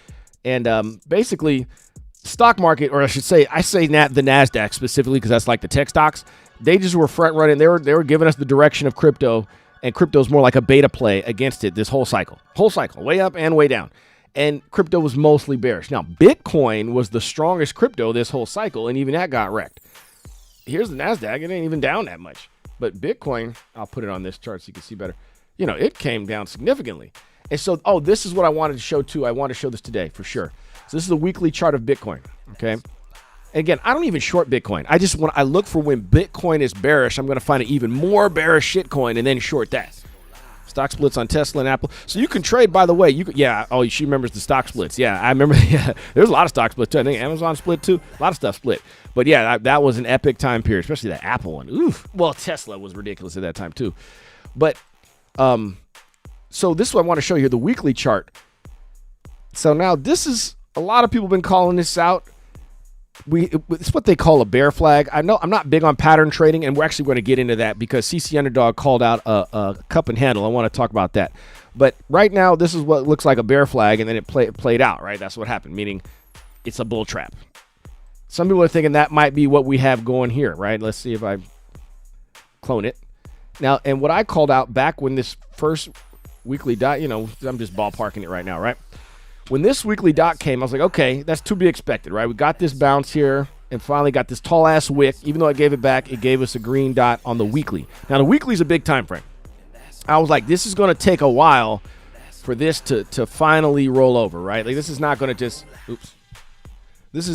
And basically, stock market, or I say the NASDAQ specifically because that's like the tech stocks. They just were front running. They were giving us the direction of crypto, and crypto's more like a beta play against it this whole cycle, way up and way down. And crypto was mostly bearish. Now, Bitcoin was the strongest crypto this whole cycle, and even that got wrecked. Here's the NASDAQ. It ain't even down that much. But Bitcoin, I'll put it on this chart so you can see better. It came down significantly. And so, this is what I wanted to show too. I want to show this today for sure. So this is the weekly chart of Bitcoin, okay? Again, I don't even short Bitcoin. I look for when Bitcoin is bearish, I'm going to find an even more bearish shitcoin and then short that. Stock splits on Tesla and Apple. So you can trade, by the way. She remembers the stock splits. Yeah, I remember. Yeah, there's a lot of stock splits too. I think Amazon split too. A lot of stuff split. But yeah, that was an epic time period, especially the Apple one. Oof. Well, Tesla was ridiculous at that time too. But so this is what I want to show you, the weekly chart. So now this is, a lot of people have been calling this out. It's what they call a bear flag. I know I'm not big on pattern trading, and we're actually going to get into that because CC Underdog called out a cup and handle. I want to talk about that. But right now, this is what looks like a bear flag, and then it played out, right? That's what happened, meaning it's a bull trap. Some people are thinking that might be what we have going here, right? Let's see if I clone it. Now, and what I called out back when this first weekly dot, I'm just ballparking it right now, right? When this weekly dot came, I was like, okay, that's to be expected, right? We got this bounce here and finally got this tall-ass wick. Even though it gave it back, it gave us a green dot on the weekly. Now, the weekly is a big time frame. I was like, this is going to take a while for this to finally roll over, right? Like, this is not going to just, just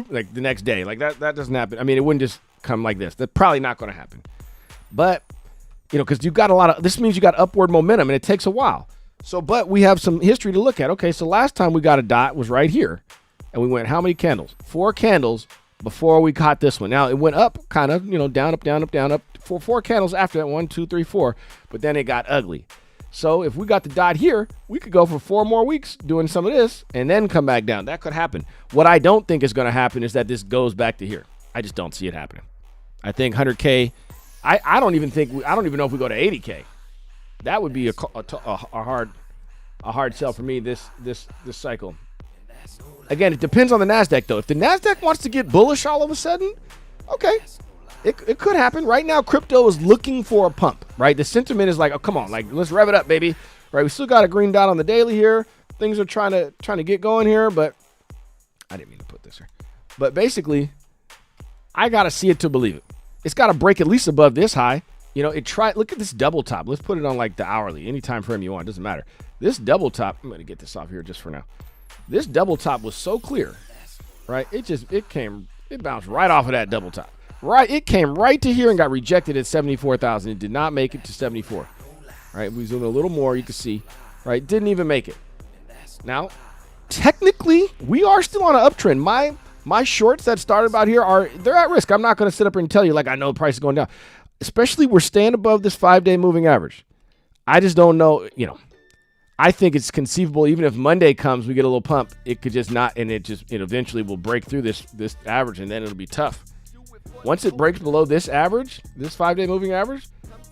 like the next day. Like, that doesn't happen. I mean, it wouldn't just come like this. That's probably not going to happen. But, because you've got this means you got upward momentum, and it takes a while. So, but we have some history to look at. Okay, so last time we got a dot was right here. And we went how many candles? 4 candles before we caught this one. Now, it went up kind of, down, up, down, up, down, up. For 4 candles after that, 1, 2, 3, 4. But then it got ugly. So if we got the dot here, we could go for 4 more weeks doing some of this and then come back down. That could happen. What I don't think is going to happen is that this goes back to here. I just don't see it happening. I think 100K. I don't even know if we go to 80K. That would be a hard sell for me this cycle. Again, it depends on the NASDAQ, though. If the NASDAQ wants to get bullish all of a sudden, okay, it could happen. Right now, crypto is looking for a pump, right? The sentiment is like, oh, come on, like, let's rev it up, baby. Right? We still got a green dot on the daily here. Things are trying to get going here, but I didn't mean to put this here. But basically, I got to see it to believe it. It's got to break at least above this high. Look at this double top. Let's put it on like the hourly, any time frame you want. It doesn't matter. This double top, I'm going to get this off here just for now. This double top was so clear, right? It bounced right off of that double top. Right, it came right to here and got rejected at 74,000. It did not make it to 74. All right, we zoom in a little more, you can see, right? Didn't even make it. Now, technically, we are still on an uptrend. My shorts that started about here they're at risk. I'm not going to sit up here and tell you like I know the price is going down. Especially we're staying above this 5-day moving average. I just don't know, I think it's conceivable even if Monday comes, we get a little pump, it could just not, and it eventually will break through this average, and then it'll be tough. Once it breaks below this average, this 5-day moving average,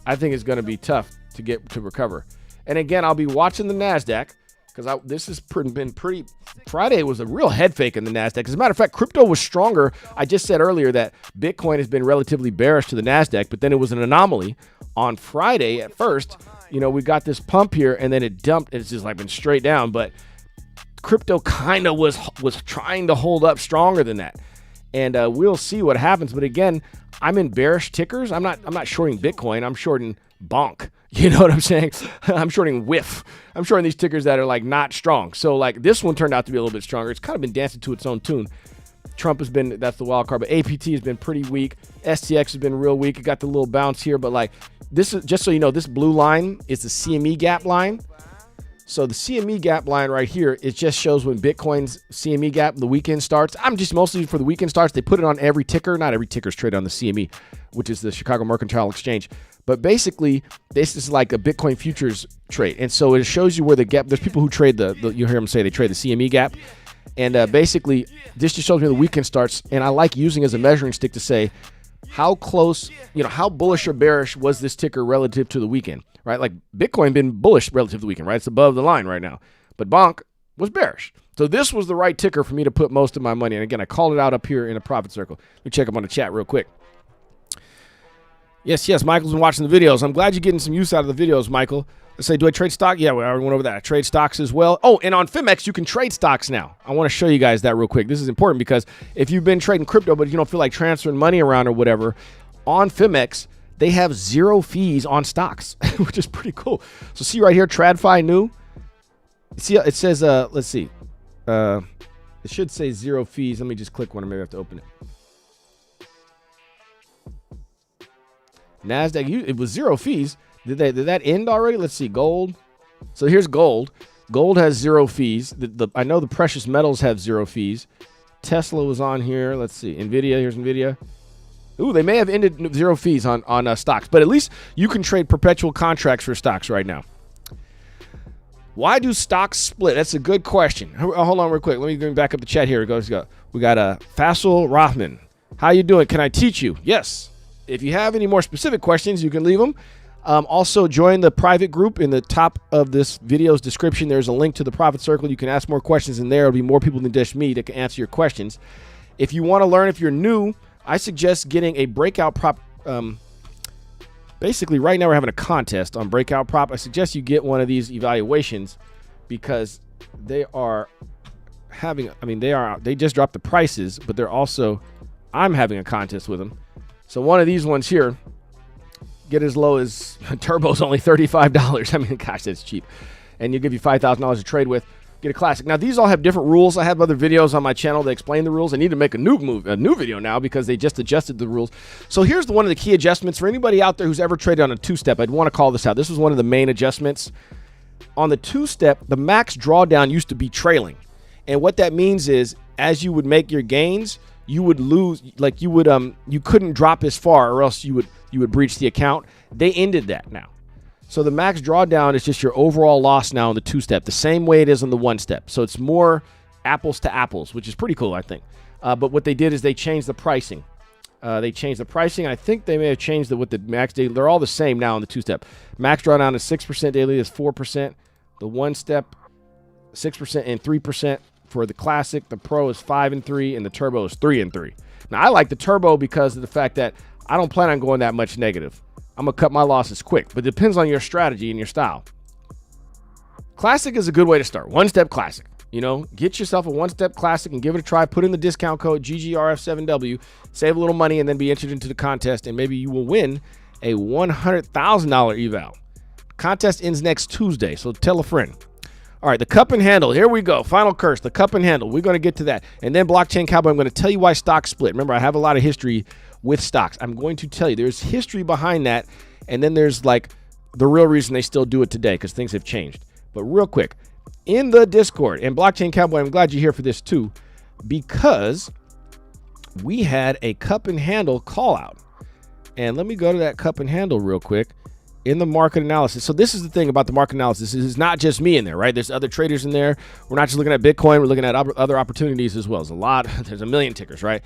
I think it's going to be tough to recover. And again, I'll be watching the NASDAQ because this has been pretty. Friday was a real head fake in the NASDAQ. As a matter of fact, crypto was stronger. I just said earlier that Bitcoin has been relatively bearish to the NASDAQ, but then it was an anomaly. On Friday at first, we got this pump here, and then it dumped. It's just like been straight down, but crypto kind of was trying to hold up stronger than that. and we'll see what happens. But again, I'm in bearish tickers. I'm not shorting Bitcoin. I'm shorting bonk. You know what I'm saying? I'm shorting whiff. I'm shorting these tickers that are like not strong. So like this one turned out to be a little bit stronger. It's kind of been dancing to its own tune. Trump has been, that's the wild card, but APT has been pretty weak. STX has been real weak. It got the little bounce here, but like this is, just so you know, this blue line is the CME gap line. So the CME gap line right here, it just shows when Bitcoin's CME gap, the weekend starts. I'm just mostly for the weekend starts. They put it on every ticker. Not every ticker is traded on the CME, which is the Chicago Mercantile Exchange. But basically, this is like a Bitcoin futures trade. And so it shows you where the gap, there's people who trade you hear them say they trade the CME gap. And basically, this just shows me the weekend starts. And I like using as a measuring stick to say how close, how bullish or bearish was this ticker relative to the weekend, right? Like Bitcoin been bullish relative to the weekend, right? It's above the line right now. But Bonk was bearish. So this was the right ticker for me to put most of my money in. And again, I called it out up here in a profit circle. Let me check up on the chat real quick. Yes, Michael's been watching the videos. I'm glad you're getting some use out of the videos, Michael. Let's say, do I trade stock? Yeah, we already went over that. I trade stocks as well. Oh, and on Fimex, you can trade stocks now. I want to show you guys that real quick. This is important because if you've been trading crypto, but you don't feel like transferring money around or whatever, on Fimex, they have 0 fees on stocks, which is pretty cool. So see right here, TradFi new. See, it says, let's see. It should say 0 fees. Let me just click one. Maybe I have to open it. NASDAQ, it was 0 fees. Did that end already? Let's see, gold. So here's gold. Gold has 0 fees. I know the precious metals have 0 fees. Tesla was on here. Let's see, Nvidia. Here's Nvidia. Ooh, they may have ended 0 fees on stocks, but at least you can trade perpetual contracts for stocks right now. Why do stocks split? That's a good question. Hold on real quick. Let me go back up the chat here. We got Faisal Rahman. How you doing? Can I teach you? Yes. If you have any more specific questions, you can leave them. Also, join the private group in the top of this video's description. There's a link to the Profit Circle. You can ask more questions in there. There'll be more people than just me that can answer your questions. If you want to learn, if you're new, I suggest getting a breakout prop. Basically, right now we're having a contest on breakout prop. I suggest you get one of these evaluations because they are having, they just dropped the prices, but they're also, I'm having a contest with them. So one of these ones here, get as low as Turbo's only $35. I mean, gosh, that's cheap. And you give you $5,000 to trade with. Get a classic. Now, these all have different rules. I have other videos on my channel that explain the rules. I need to make a new video now because they just adjusted the rules. So here's one of the key adjustments for anybody out there who's ever traded on a two-step. I'd want to call this out. This was one of the main adjustments. On the two-step, the max drawdown used to be trailing. And what that means is as you would make your gains, you would lose, like you couldn't drop as far or else you would breach the account. They ended that now. So the max drawdown is just your overall loss now on the two-step, the same way it is on the one-step. So it's more apples to apples, which is pretty cool, I think. But what they did is they changed the pricing. I think they may have changed what the max daily. They're all the same now on the two-step. Max drawdown is 6% daily, is 4%. The one-step, 6% and 3%. For the Classic, the Pro is 5 and 3, and the Turbo is 3 and 3. Now, I like the Turbo because of the fact that I don't plan on going that much negative. I'm going to cut my losses quick, but it depends on your strategy and your style. Classic is a good way to start. One-step Classic. Get yourself a one-step Classic and give it a try. Put in the discount code GGRF7W, save a little money, and then be entered into the contest, and maybe you will win a $100,000 eval. Contest ends next Tuesday, so tell a friend. All right, the cup and handle. Here we go. Final curse, the cup and handle. We're going to get to that. And then Blockchain Cowboy, I'm going to tell you why stocks split. Remember, I have a lot of history with stocks. I'm going to tell you. There's history behind that. And then there's like the real reason they still do it today because things have changed. But real quick, in the Discord, and Blockchain Cowboy, I'm glad you're here for this too, because we had a cup and handle call out. And let me go to that cup and handle real quick. In the market analysis. So this is the thing about the market analysis. This is not just me in there, right? There's other traders in there. We're not just looking at Bitcoin. We're looking at other opportunities as well. There's a million tickers, right?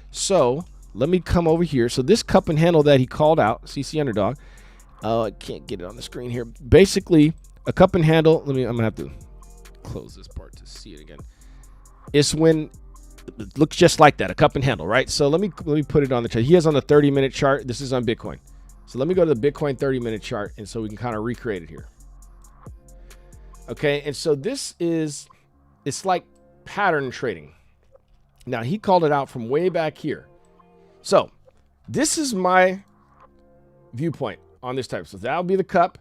So let me come over here. So this cup and handle that he called out, CC Underdog. I can't get it on the screen here. Basically, a cup and handle. I'm going to have to close this part to see it again. It's when it looks just like that, a cup and handle, right? So let me put it on the chart. He has on the 30-minute chart. This is on Bitcoin. So let me go to the Bitcoin 30-minute chart, and so we can kind of recreate it here. Okay, and so it's like pattern trading. Now, he called it out from way back here. So this is my viewpoint on this type. So that would be the cup,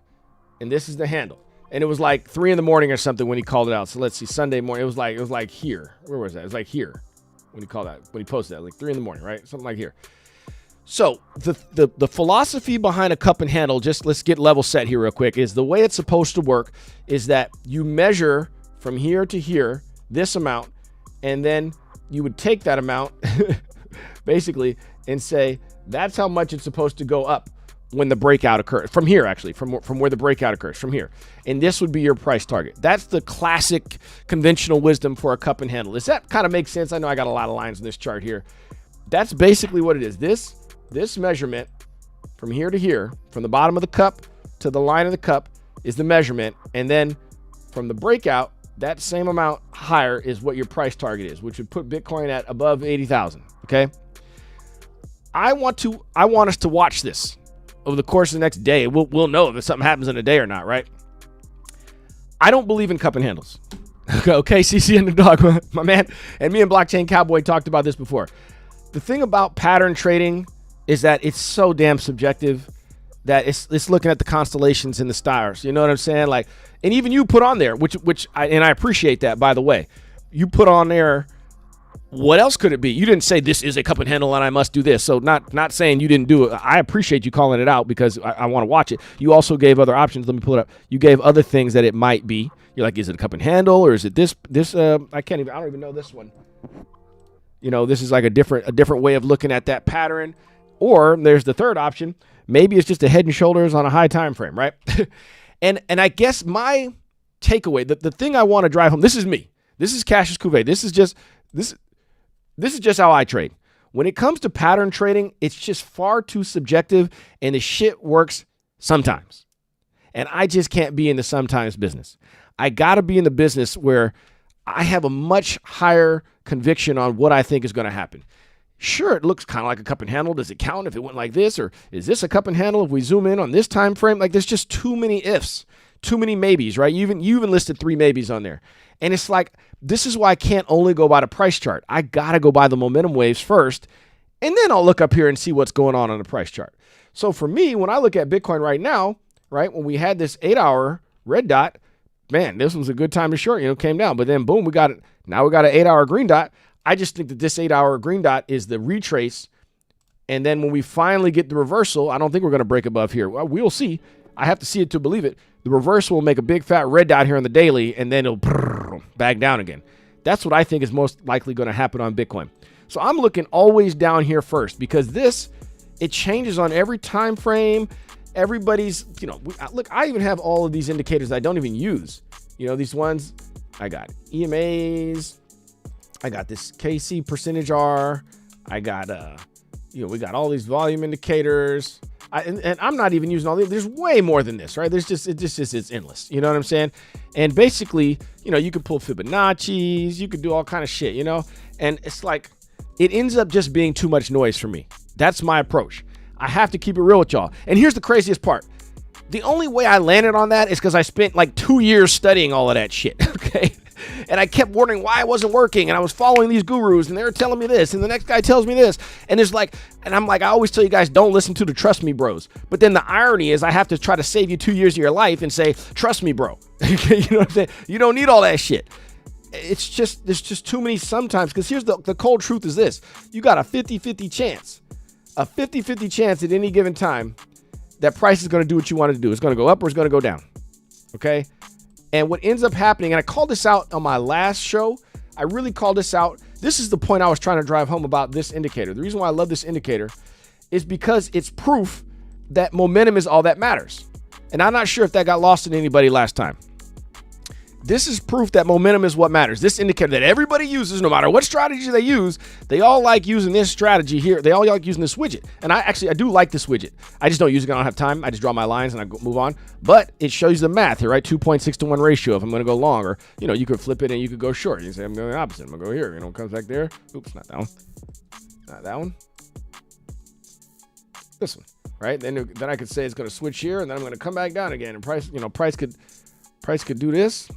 and this is the handle. And it was like 3 a.m. or something when he called it out. So let's see, Sunday morning. It was like here. Where was that? It was like here when he called that, when he posted that, like 3 a.m, right? Something like here. So the philosophy behind a cup and handle, just let's get level set here real quick, is the way it's supposed to work is that you measure from here to here this amount, and then you would take that amount basically and say that's how much it's supposed to go up when the breakout occurs. From here, actually, from where the breakout occurs, from here. And this would be your price target. That's the classic conventional wisdom for a cup and handle. Does that kind of make sense? I know I got a lot of lines in this chart here. That's basically what it is. This measurement from here to here, from the bottom of the cup to the line of the cup, is the measurement. And then from the breakout, that same amount higher is what your price target is, which would put Bitcoin at above 80,000. Okay. I want us to watch this over the course of the next day. We'll know if something happens in a day or not, right? I don't believe in cup and handles. Okay, CC and the dog, my man, and me and Blockchain Cowboy talked about this before. The thing about pattern trading is that it's so damn subjective that it's looking at the constellations and the stars. You know what I'm saying? Like, and even you put on there, which I appreciate that, by the way. You put on there, what else could it be? You didn't say this is a cup and handle and I must do this. So not saying you didn't do it. I appreciate you calling it out because I want to watch it. You also gave other options. Let me pull it up. You gave other things that it might be. You're like, is it a cup and handle, or is it this I don't even know this one. You know, this is like a different way of looking at that pattern. Or there's the third option. Maybe it's just a head and shoulders on a high time frame, right? and I guess my takeaway, the thing I want to drive home, this is me. This is Cassius Cuvée. This is just how I trade. When it comes to pattern trading, it's just far too subjective, and the shit works sometimes. And I just can't be in the sometimes business. I got to be in the business where I have a much higher conviction on what I think is going to happen. Sure, it looks kind of like a cup and handle. Does it count if it went like this? Or is this a cup and handle if we zoom in on this time frame? Like, there's just too many ifs, too many maybes, right? You even listed 3 maybes on there. And it's like, this is why I can't only go by the price chart. I got to go by the momentum waves first, and then I'll look up here and see what's going on the price chart. So for me, when I look at Bitcoin right now, right, when we had this 8-hour red dot, man, this was a good time to short, came down. But then, boom, we got it. Now we got an 8-hour green dot. I just think that this 8-hour green dot is the retrace. And then when we finally get the reversal, I don't think we're going to break above here. Well, we'll see. I have to see it to believe it. The reversal will make a big fat red dot here on the daily, and then it'll back down again. That's what I think is most likely going to happen on Bitcoin. So I'm looking always down here first, because it changes on every time frame. Everybody's, look, I even have all of these indicators I don't even use. These ones, I got EMAs. I got this KC percentage R. I got, we got all these volume indicators. And I'm not even using all these. There's way more than this, right? It's endless. You know what I'm saying? And basically, you could pull Fibonacci's, you could do all kind of shit, and it's like, it ends up just being too much noise for me. That's my approach. I have to keep it real with y'all. And here's the craziest part. The only way I landed on that is because I spent like 2 years studying all of that shit, okay? And I kept wondering why it wasn't working, and I was following these gurus, and they were telling me this, and the next guy tells me this, and I'm like, I always tell you guys, don't listen to the trust me bros. But then the irony is I have to try to save you 2 years of your life and say, trust me, bro. You know what I'm saying? You don't need all that shit. There's just too many sometimes, because here's the cold truth is this. You got a 50-50 chance. A 50-50 chance at any given time that price is going to do what you want it to do. It's going to go up or it's going to go down. Okay? And what ends up happening, and I called this out on my last show. I really called this out. This is the point I was trying to drive home about this indicator. The reason why I love this indicator is because it's proof that momentum is all that matters. And I'm not sure if that got lost in anybody last time. This is proof that momentum is what matters. This indicator that everybody uses, no matter what strategy they use, they all like using this strategy here. They all like using this widget. And I do like this widget. I just don't use it. I don't have time. I just draw my lines and I move on. But it shows you the math here, right? 2.6 to 1 ratio if I'm going to go long. Or, you could flip it and you could go short. You say, I'm going the opposite. I'm going to go here. It comes back there. Oops, not that one. Not that one. This one, right? Then I could say it's going to switch here, and then I'm going to come back down again. And price could do this.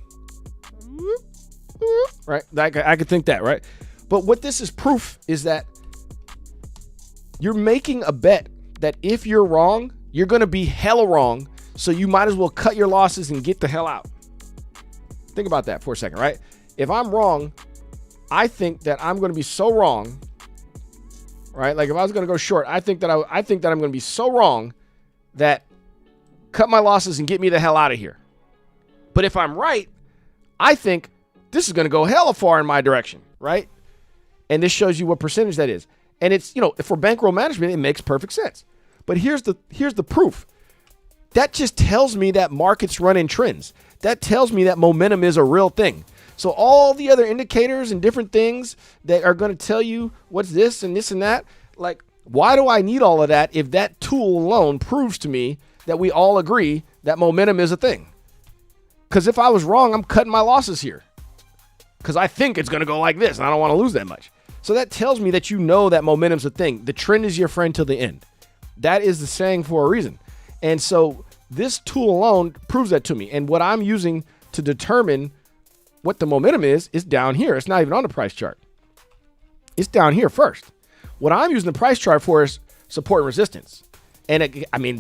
Right? I could think that, right? But what this is proof is that you're making a bet that if you're wrong, you're going to be hella wrong. So you might as well cut your losses and get the hell out. Think about that for a second, right? If I'm wrong, I think that I'm going to be so wrong, right? Like if I was going to go short, I think that I'm going to be so wrong that cut my losses and get me the hell out of here. But if I'm right, I think this is going to go hella far in my direction, right? And this shows you what percentage that is. And it's, for bankroll management, it makes perfect sense. But here's the proof. That just tells me that markets run in trends. That tells me that momentum is a real thing. So all the other indicators and different things that are going to tell you what's this and that, like, why do I need all of that if that tool alone proves to me that we all agree that momentum is a thing? Because if I was wrong, I'm cutting my losses here. Because I think it's going to go like this, and I don't want to lose that much. So that tells me that that momentum's a thing. The trend is your friend till the end. That is the saying for a reason. And so this tool alone proves that to me. And what I'm using to determine what the momentum is down here. It's not even on the price chart. It's down here first. What I'm using the price chart for is support and resistance. And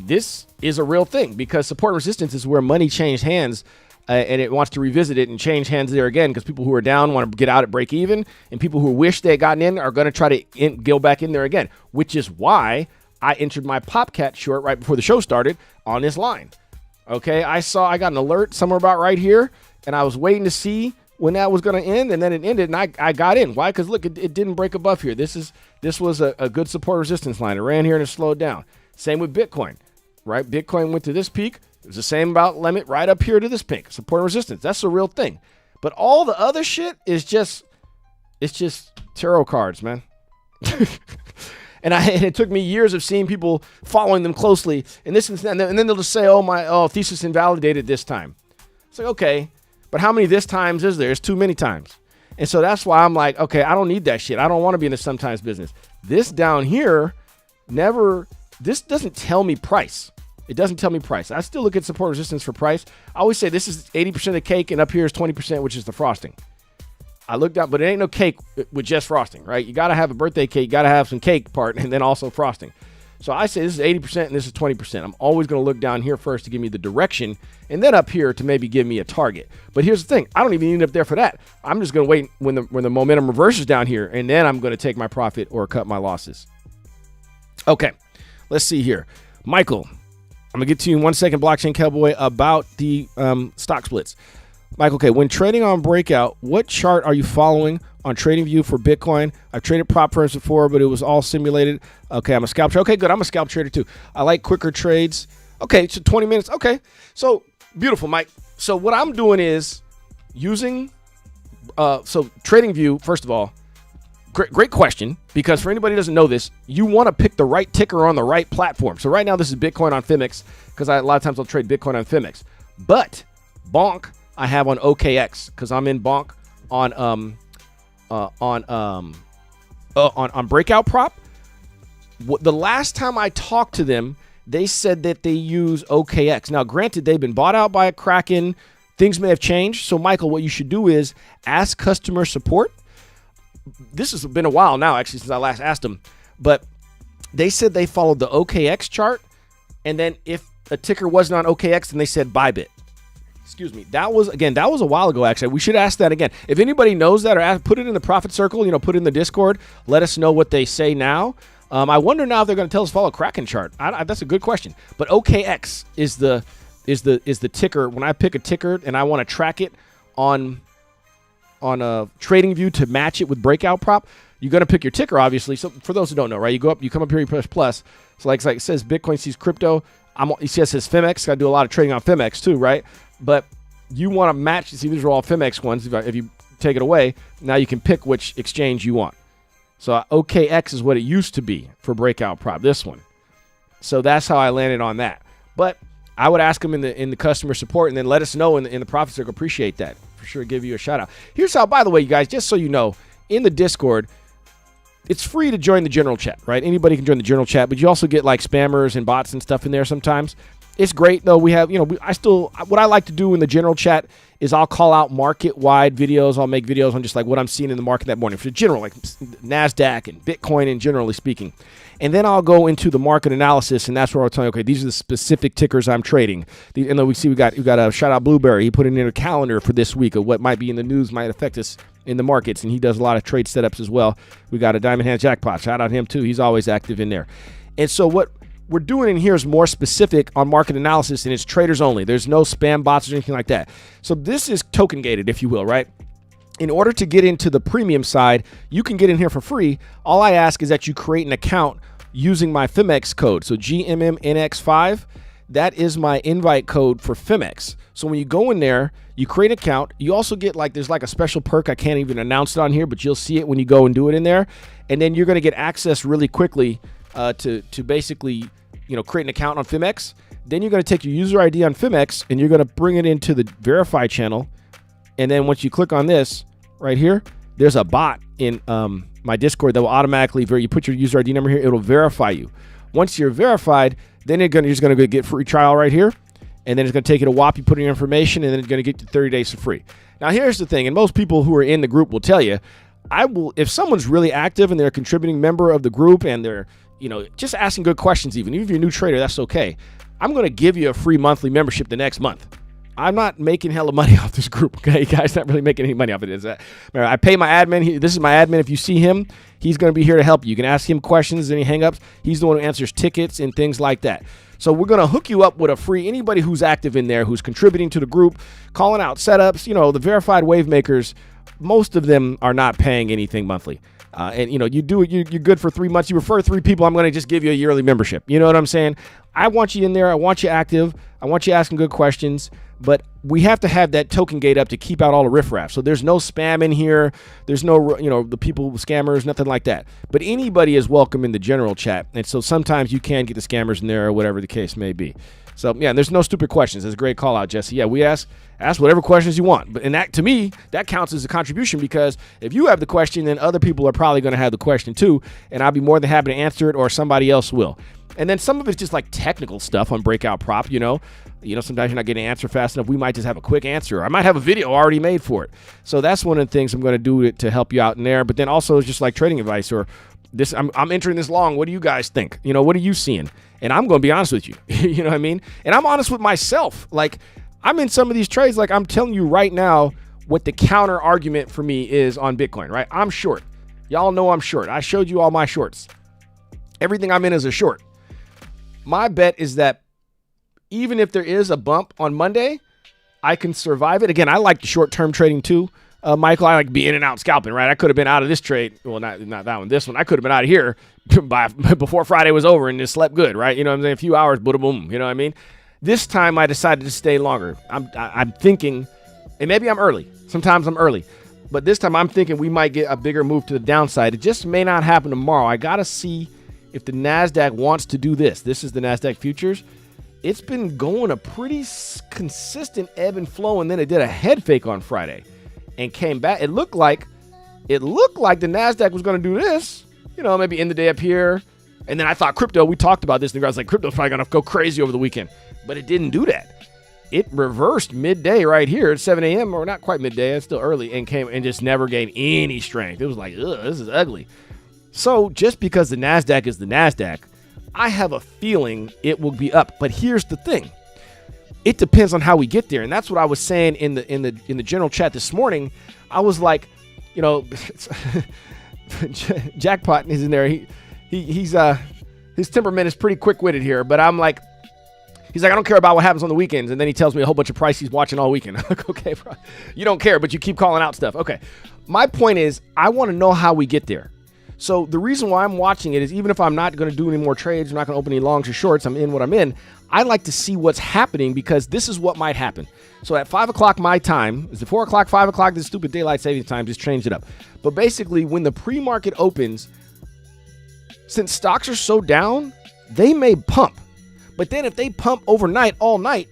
this is a real thing because support and resistance is where money changed hands and it wants to revisit it and change hands there again because people who are down want to get out at break even, and people who wish they had gotten in are going to try to go back in there again, which is why I entered my Popcat short right before the show started on this line. Okay, I got an alert somewhere about right here, and I was waiting to see when that was going to end, and then it ended, and I got in. Why? Because look, it didn't break above here. This was a good support resistance line. It ran here and it slowed down. Same with Bitcoin, right? Bitcoin went to this peak. It was the same about limit right up here to this peak. Support and resistance. That's the real thing. But all the other shit is just tarot cards, man. And it took me years of seeing people following them closely, and this and that, and then they'll just say, "Oh, thesis invalidated this time." It's like, okay, but how many this times is there? It's too many times. And so that's why I'm like, okay, I don't need that shit. I don't want to be in the sometimes business. This down here this doesn't tell me price. It doesn't tell me price. I still look at support resistance for price. I always say this is 80% of the cake, and up here is 20%, which is the frosting. I looked down, but it ain't no cake with just frosting, right? You got to have a birthday cake. You got to have some cake part and then also frosting. So I say this is 80% and this is 20%. I'm always going to look down here first to give me the direction and then up here to maybe give me a target. But here's the thing. I don't even need up there for that. I'm just going to wait when the momentum reverses down here, and then I'm going to take my profit or cut my losses. Okay, let's see here. Michael, I'm going to get to you in 1 second, Blockchain Cowboy, about the stock splits. Michael, okay, when trading on Breakout, what chart are you following on TradingView for Bitcoin? I've traded prop firms before, but it was all simulated. Okay, I'm a scalp trader. Okay, good. I'm a scalp trader too. I like quicker trades. Okay, so 20 minutes. Okay, so beautiful, Mike. So what I'm doing is using, TradingView, first of all, great question, because for anybody who doesn't know this, you want to pick the right ticker on the right platform. So right now this is Bitcoin on Fimix, because a lot of times I'll trade Bitcoin on Fimix. But Bonk, I have on OKX because I'm in Bonk on Breakout Prop. The last time I talked to them, they said that they use OKX. Now, granted, they've been bought out by a Kraken. Things may have changed. So, Michael, what you should do is ask customer support. This has been a while now, actually, since I last asked them. But they said they followed the OKX chart. And then if a ticker wasn't on OKX, then they said Bybit. Excuse me. That was a while ago, actually. We should ask that again. If anybody knows that, or put it in the profit circle, put it in the Discord. Let us know what they say now. I wonder now if they're going to tell us to follow Kraken chart. That's a good question. But OKX is the ticker. When I pick a ticker and I want to track it on a TradingView to match it with Breakout Prop, you're going to pick your ticker, obviously. So for those who don't know, right, you go up, you come up here, you press plus. So like it says Bitcoin sees crypto. You see it says Fimx. I do a lot of trading on Fimx too, right? But you want to match. See, these are all Fimx ones. If you take it away, now you can pick which exchange you want. So OKX is what it used to be for Breakout Prop, this one. So that's how I landed on that. But I would ask them in the customer support and then let us know in the profit circle. Appreciate that. For sure, give you a shout out. Here's how, by the way, you guys, just so you know, in the Discord, it's free to join the general chat, right? Anybody can join the general chat, but you also get like spammers and bots and stuff in there sometimes. It's great though. We have, what I like to do in the general chat is I'll call out market-wide videos. I'll make videos on just like what I'm seeing in the market that morning for the general, like NASDAQ and Bitcoin and generally speaking. And then I'll go into the market analysis, and that's where I'll tell you, okay, these are the specific tickers I'm trading. And then we got a shout out Blueberry. He put it in a calendar for this week of what might be in the news, might affect us in the markets, and he does a lot of trade setups as well. We got a Diamond Hand Jackpot. Shout out him too. He's always active in there. And so what we're doing in here is more specific on market analysis, and it's traders only. There's no spam bots or anything like that. So this is token gated, if you will, right? In order to get into the premium side, you can get in here for free. All I ask is that you create an account using my FIMEX code. So GMMNX5, that is my invite code for FIMEX. So when you go in there, you create an account. You also get there's a special perk. I can't even announce it on here, but you'll see it when you go and do it in there. And then you're going to get access really quickly to basically, create an account on FIMEX. Then you're going to take your user ID on FIMEX and you're going to bring it into the verify channel. And then once you click on this right here, there's a bot in my Discord that will automatically, you put your user ID number here, it'll verify you. Once you're verified, then you're just going to get free trial right here. And then it's going to take you to WAP, you put in your information, and then it's going to get you 30 days for free. Now, here's the thing, and most people who are in the group will tell you, if someone's really active and they're a contributing member of the group and they're, just asking good questions even if you're a new trader, that's okay. I'm going to give you a free monthly membership the next month. I'm not making hella money off this group, okay, guys? Not really making any money off it. I pay my admin. This is my admin. If you see him, he's going to be here to help you. You can ask him questions, any hang-ups. He's the one who answers tickets and things like that. So we're going to hook you up with a free, anybody who's active in there, who's contributing to the group, calling out setups, the verified wave makers, most of them are not paying anything monthly. And you do it, you're good for 3 months. You refer 3 people, I'm going to just give you a yearly membership. You know what I'm saying? I want you in there. I want you active. I want you asking good questions. But we have to have that token gate up to keep out all the riffraff. So there's no spam in here. There's no, the people, scammers, nothing like that. But anybody is welcome in the general chat. And so sometimes you can get the scammers in there or whatever the case may be. So, yeah, there's no stupid questions. That's a great call out, Jesse. Yeah, we ask whatever questions you want. And that, to me, that counts as a contribution because if you have the question, then other people are probably going to have the question too. And I'll be more than happy to answer it or somebody else will. And then some of it's just like technical stuff on Breakout Prop, sometimes you're not getting an answer fast enough. We might just have a quick answer. I might have a video already made for it. So that's one of the things I'm going to do to help you out in there. But then also it's just like trading advice or this. I'm entering this long. What do you guys think? What are you seeing? And I'm going to be honest with you. You know what I mean? And I'm honest with myself. Like I'm in some of these trades. Like I'm telling you right now what the counter argument for me is on Bitcoin, right? I'm short. Y'all know I'm short. I showed you all my shorts. Everything I'm in is a short. My bet is that even if there is a bump on Monday, I can survive it. Again, I like the short-term trading too. Michael, I like be in and out scalping, right? I could have been out of this trade. Well, not that one. This one, I could have been out of here before Friday was over and just slept good, right? You know what I'm saying? A few hours, boom, boom. You know what I mean? This time I decided to stay longer. I'm thinking, and maybe I'm early. Sometimes I'm early. But this time I'm thinking we might get a bigger move to the downside. It just may not happen tomorrow. I got to see if the NASDAQ wants to do this. This is the NASDAQ futures. It's been going a pretty consistent ebb and flow, and then it did a head fake on Friday and came back. It looked like the NASDAQ was going to do this, maybe end the day up here. And then I thought crypto, we talked about this, and I was like, crypto's probably going to go crazy over the weekend. But it didn't do that. It reversed midday right here at 7 a.m., or not quite midday, it's still early, and came and just never gained any strength. It was like, ugh, this is ugly. So just because the NASDAQ is the NASDAQ, I have a feeling it will be up. But here's the thing. It depends on how we get there. And that's what I was saying in the general chat this morning. I was like, Jackpot is in there. He's his temperament is pretty quick-witted here, but I'm like, he's like, I don't care about what happens on the weekends. And then he tells me a whole bunch of price he's watching all weekend. I'm like, okay, bro, you don't care, but you keep calling out stuff. Okay. My point is, I want to know how we get there. So the reason why I'm watching it is even if I'm not going to do any more trades, I'm not going to open any longs or shorts, I'm in what I'm in, I like to see what's happening because this is what might happen. So at 5 o'clock my time, is it 4 o'clock, 5 o'clock, this stupid daylight savings time just changed it up. But basically when the pre-market opens, since stocks are so down, they may pump. But then if they pump overnight, all night,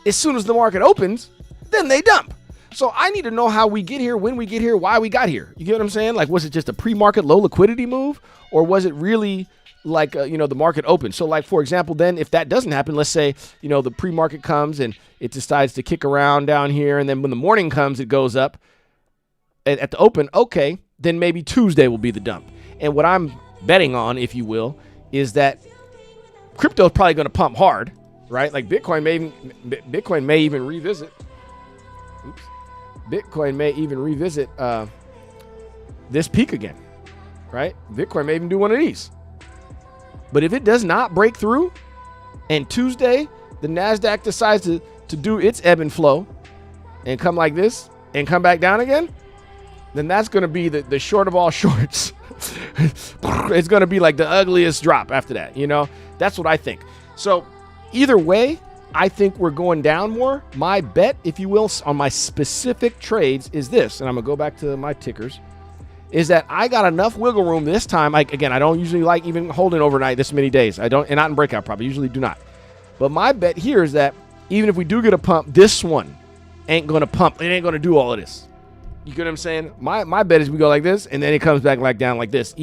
as soon as the market opens, then they dump. So I need to know how we get here, when we get here, why we got here. You get what I'm saying? Like, was it just a pre-market low liquidity move? Or was it really like, the market opens. So like, for example, then if that doesn't happen, let's say, the pre-market comes and it decides to kick around down here. And then when the morning comes, it goes up at the open. Okay, then maybe Tuesday will be the dump. And what I'm betting on, if you will, is that crypto is probably going to pump hard, right? Like Bitcoin may even revisit. Oops. Bitcoin may even revisit this peak again, right? Bitcoin may even do one of these. But if it does not break through and Tuesday, the NASDAQ decides to do its ebb and flow and come like this and come back down again, then that's going to be the short of all shorts. It's going to be like the ugliest drop after that, That's what I think. So either way, I think we're going down more. My bet, if you will, on my specific trades is this, and I'm going to go back to my tickers, is that I got enough wiggle room this time. I don't usually like even holding overnight this many days. And not in breakout prop. I usually do not. But my bet here is that even if we do get a pump, this one ain't going to pump. It ain't going to do all of this. You get what I'm saying? My bet is we go like this, and then it comes back like down like this.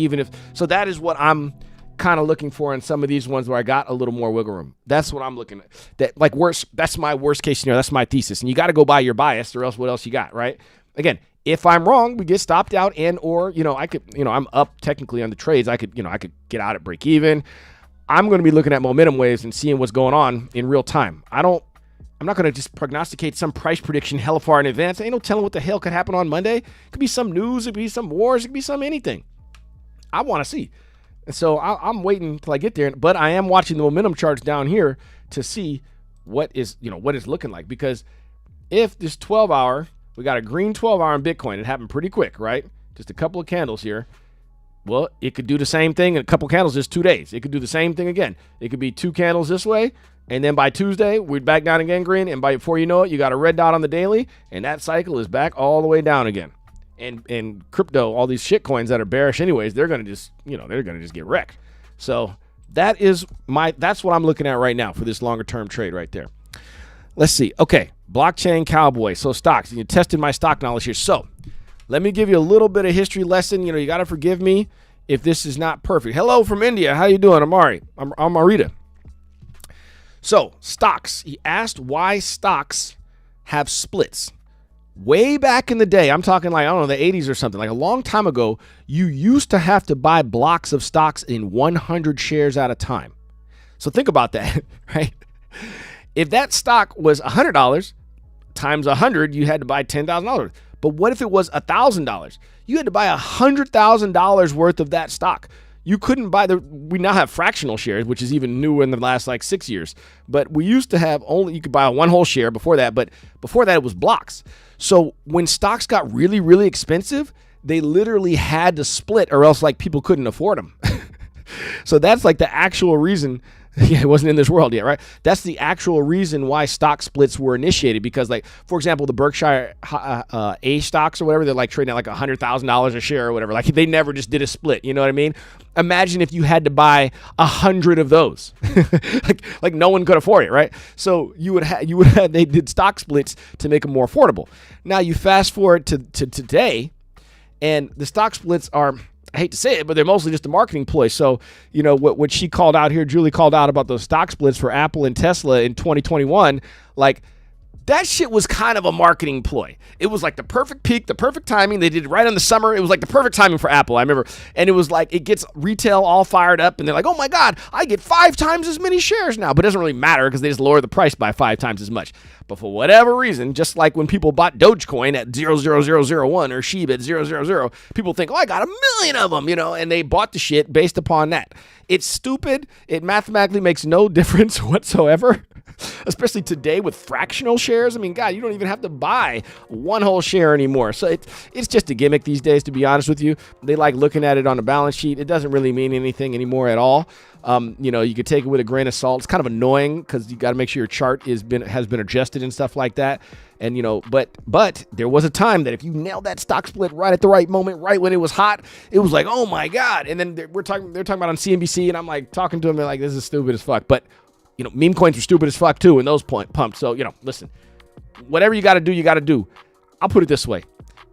So that is what I'm kind of looking for in some of these ones where I got a little more wiggle room. That's what I'm looking at. That's my worst case scenario. That's my thesis. And you got to go by your bias, or else what else you got, right? Again, if I'm wrong, we get stopped out, and or I could, I'm up technically on the trades. I could get out at break even. I'm going to be looking at momentum waves and seeing what's going on in real time. I'm not going to just prognosticate some price prediction hella far in advance. Ain't no telling what the hell could happen on Monday. It could be some news. It could be some wars. It could be some anything. I want to see. And so I'm waiting till I get there. But I am watching the momentum charts down here to see what is looking like. Because if this 12-hour, we got a green 12-hour in Bitcoin. It happened pretty quick, right? Just a couple of candles here. Well, it could do the same thing in a couple candles, just 2 days. It could do the same thing again. It could be 2 candles this way, and then by Tuesday, we're back down again green, and before you know it, you got a red dot on the daily, and that cycle is back all the way down again. And crypto, all these shit coins that are bearish anyways, they're going to just, get wrecked. So that's what I'm looking at right now for this longer term trade right there. Let's see. Okay, blockchain cowboy. So stocks, you tested my stock knowledge here. So let me give you a little bit of history lesson. You got to forgive me if this is not perfect. Hello from India. How you doing? I'm Marita. So stocks. He asked why stocks have splits. Way back in the day, I'm talking like, I don't know, the 80s or something, like a long time ago, you used to have to buy blocks of stocks in 100 shares at a time. So think about that, right? If that stock was $100 times 100, you had to buy $10,000. But what if it was $1,000? You had to buy $100,000 worth of that stock. You couldn't buy we now have fractional shares, which is even new in the last 6 years. But we used to have you could buy one whole share before that. But before that, it was blocks. So when stocks got really, really expensive, they literally had to split or else people couldn't afford them. So that's the actual reason. Yeah, it wasn't in this world yet, right? That's the actual reason why stock splits were initiated because, for example, the Berkshire A stocks or whatever, they're trading at $100,000 a share or whatever. They never just did a split. You know what I mean? Imagine if you had to buy 100 of those. No one could afford it, right? So they did stock splits to make them more affordable. Now you fast forward to today, and the stock splits are, I hate to say it, but they're mostly just a marketing ploy. So, what she called out here, Julie called out about those stock splits for Apple and Tesla in 2021, that shit was kind of a marketing ploy. It was the perfect peak, the perfect timing. They did it right in the summer. It was the perfect timing for Apple, I remember. And it was it gets retail all fired up, and they're oh my God, I get 5 times as many shares now. But it doesn't really matter because they just lower the price by 5 times as much. But for whatever reason, just like when people bought Dogecoin at 0.0001 or SHIB at 0.00, people think, I got 1 million of them, and they bought the shit based upon that. It's stupid. It mathematically makes no difference whatsoever, especially today with fractional shares. I mean, God, you don't even have to buy one whole share anymore. So it's just a gimmick these days, to be honest with you. They like looking at it on the balance sheet. It doesn't really mean anything anymore at all. You could take it with a grain of salt. It's kind of annoying because you got to make sure your chart has been adjusted and stuff like that. And, but there was a time that if you nailed that stock split right at the right moment, right when it was hot, it was oh my God. And then they're talking about on CNBC, and I'm talking to them, and this is stupid as fuck. But, meme coins are stupid as fuck too, and those pumped. So, listen, whatever you got to do, you got to do. I'll put it this way.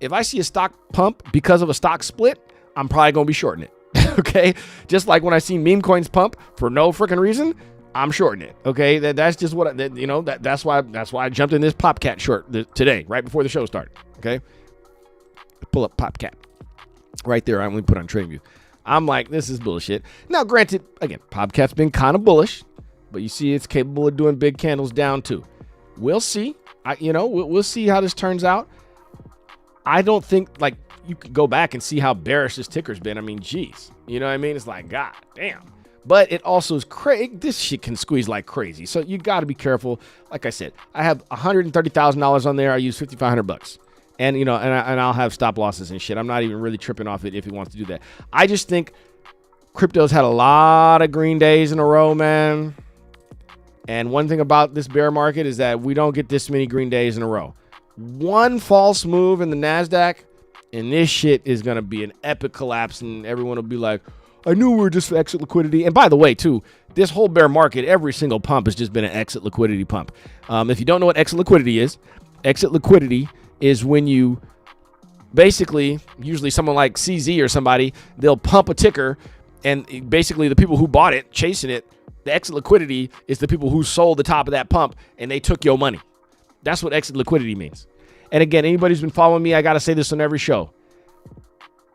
If I see a stock pump because of a stock split, I'm probably going to be shorting it. Okay. Just like when I see meme coins pump for no freaking reason, I'm shorting it. Okay. That's just what, that's why I jumped in this PopCat short today, right before the show started. Okay. Pull up PopCat right there. I'm going to put on TradingView. I'm like, this is bullshit. Now, granted, again, PopCat's been kind of bullish, but you see it's capable of doing big candles down too. We'll see. We'll see how this turns out. I don't think, like, you could go back and see how bearish this ticker's been. I mean, geez. You know what I mean? It's like, God damn. But it also is crazy. This shit can squeeze like crazy. So you got to be careful. Like I said, I have $130,000 on there. I use $5,500. And, and I'll have stop losses and shit. I'm not even really tripping off it if he wants to do that. I just think crypto's had a lot of green days in a row, man. And one thing about this bear market is that we don't get this many green days in a row. One false move in the NASDAQ, and this shit is going to be an epic collapse, and everyone will be like, I knew we were just for exit liquidity. And by the way, too, this whole bear market, every single pump has just been an exit liquidity pump. If you don't know what exit liquidity is when you basically, usually someone like CZ or somebody, they'll pump a ticker, and basically the people who bought it, chasing it, the exit liquidity is the people who sold the top of that pump and they took your money. That's what exit liquidity means. And again, anybody who's been following me, I got to say this on every show.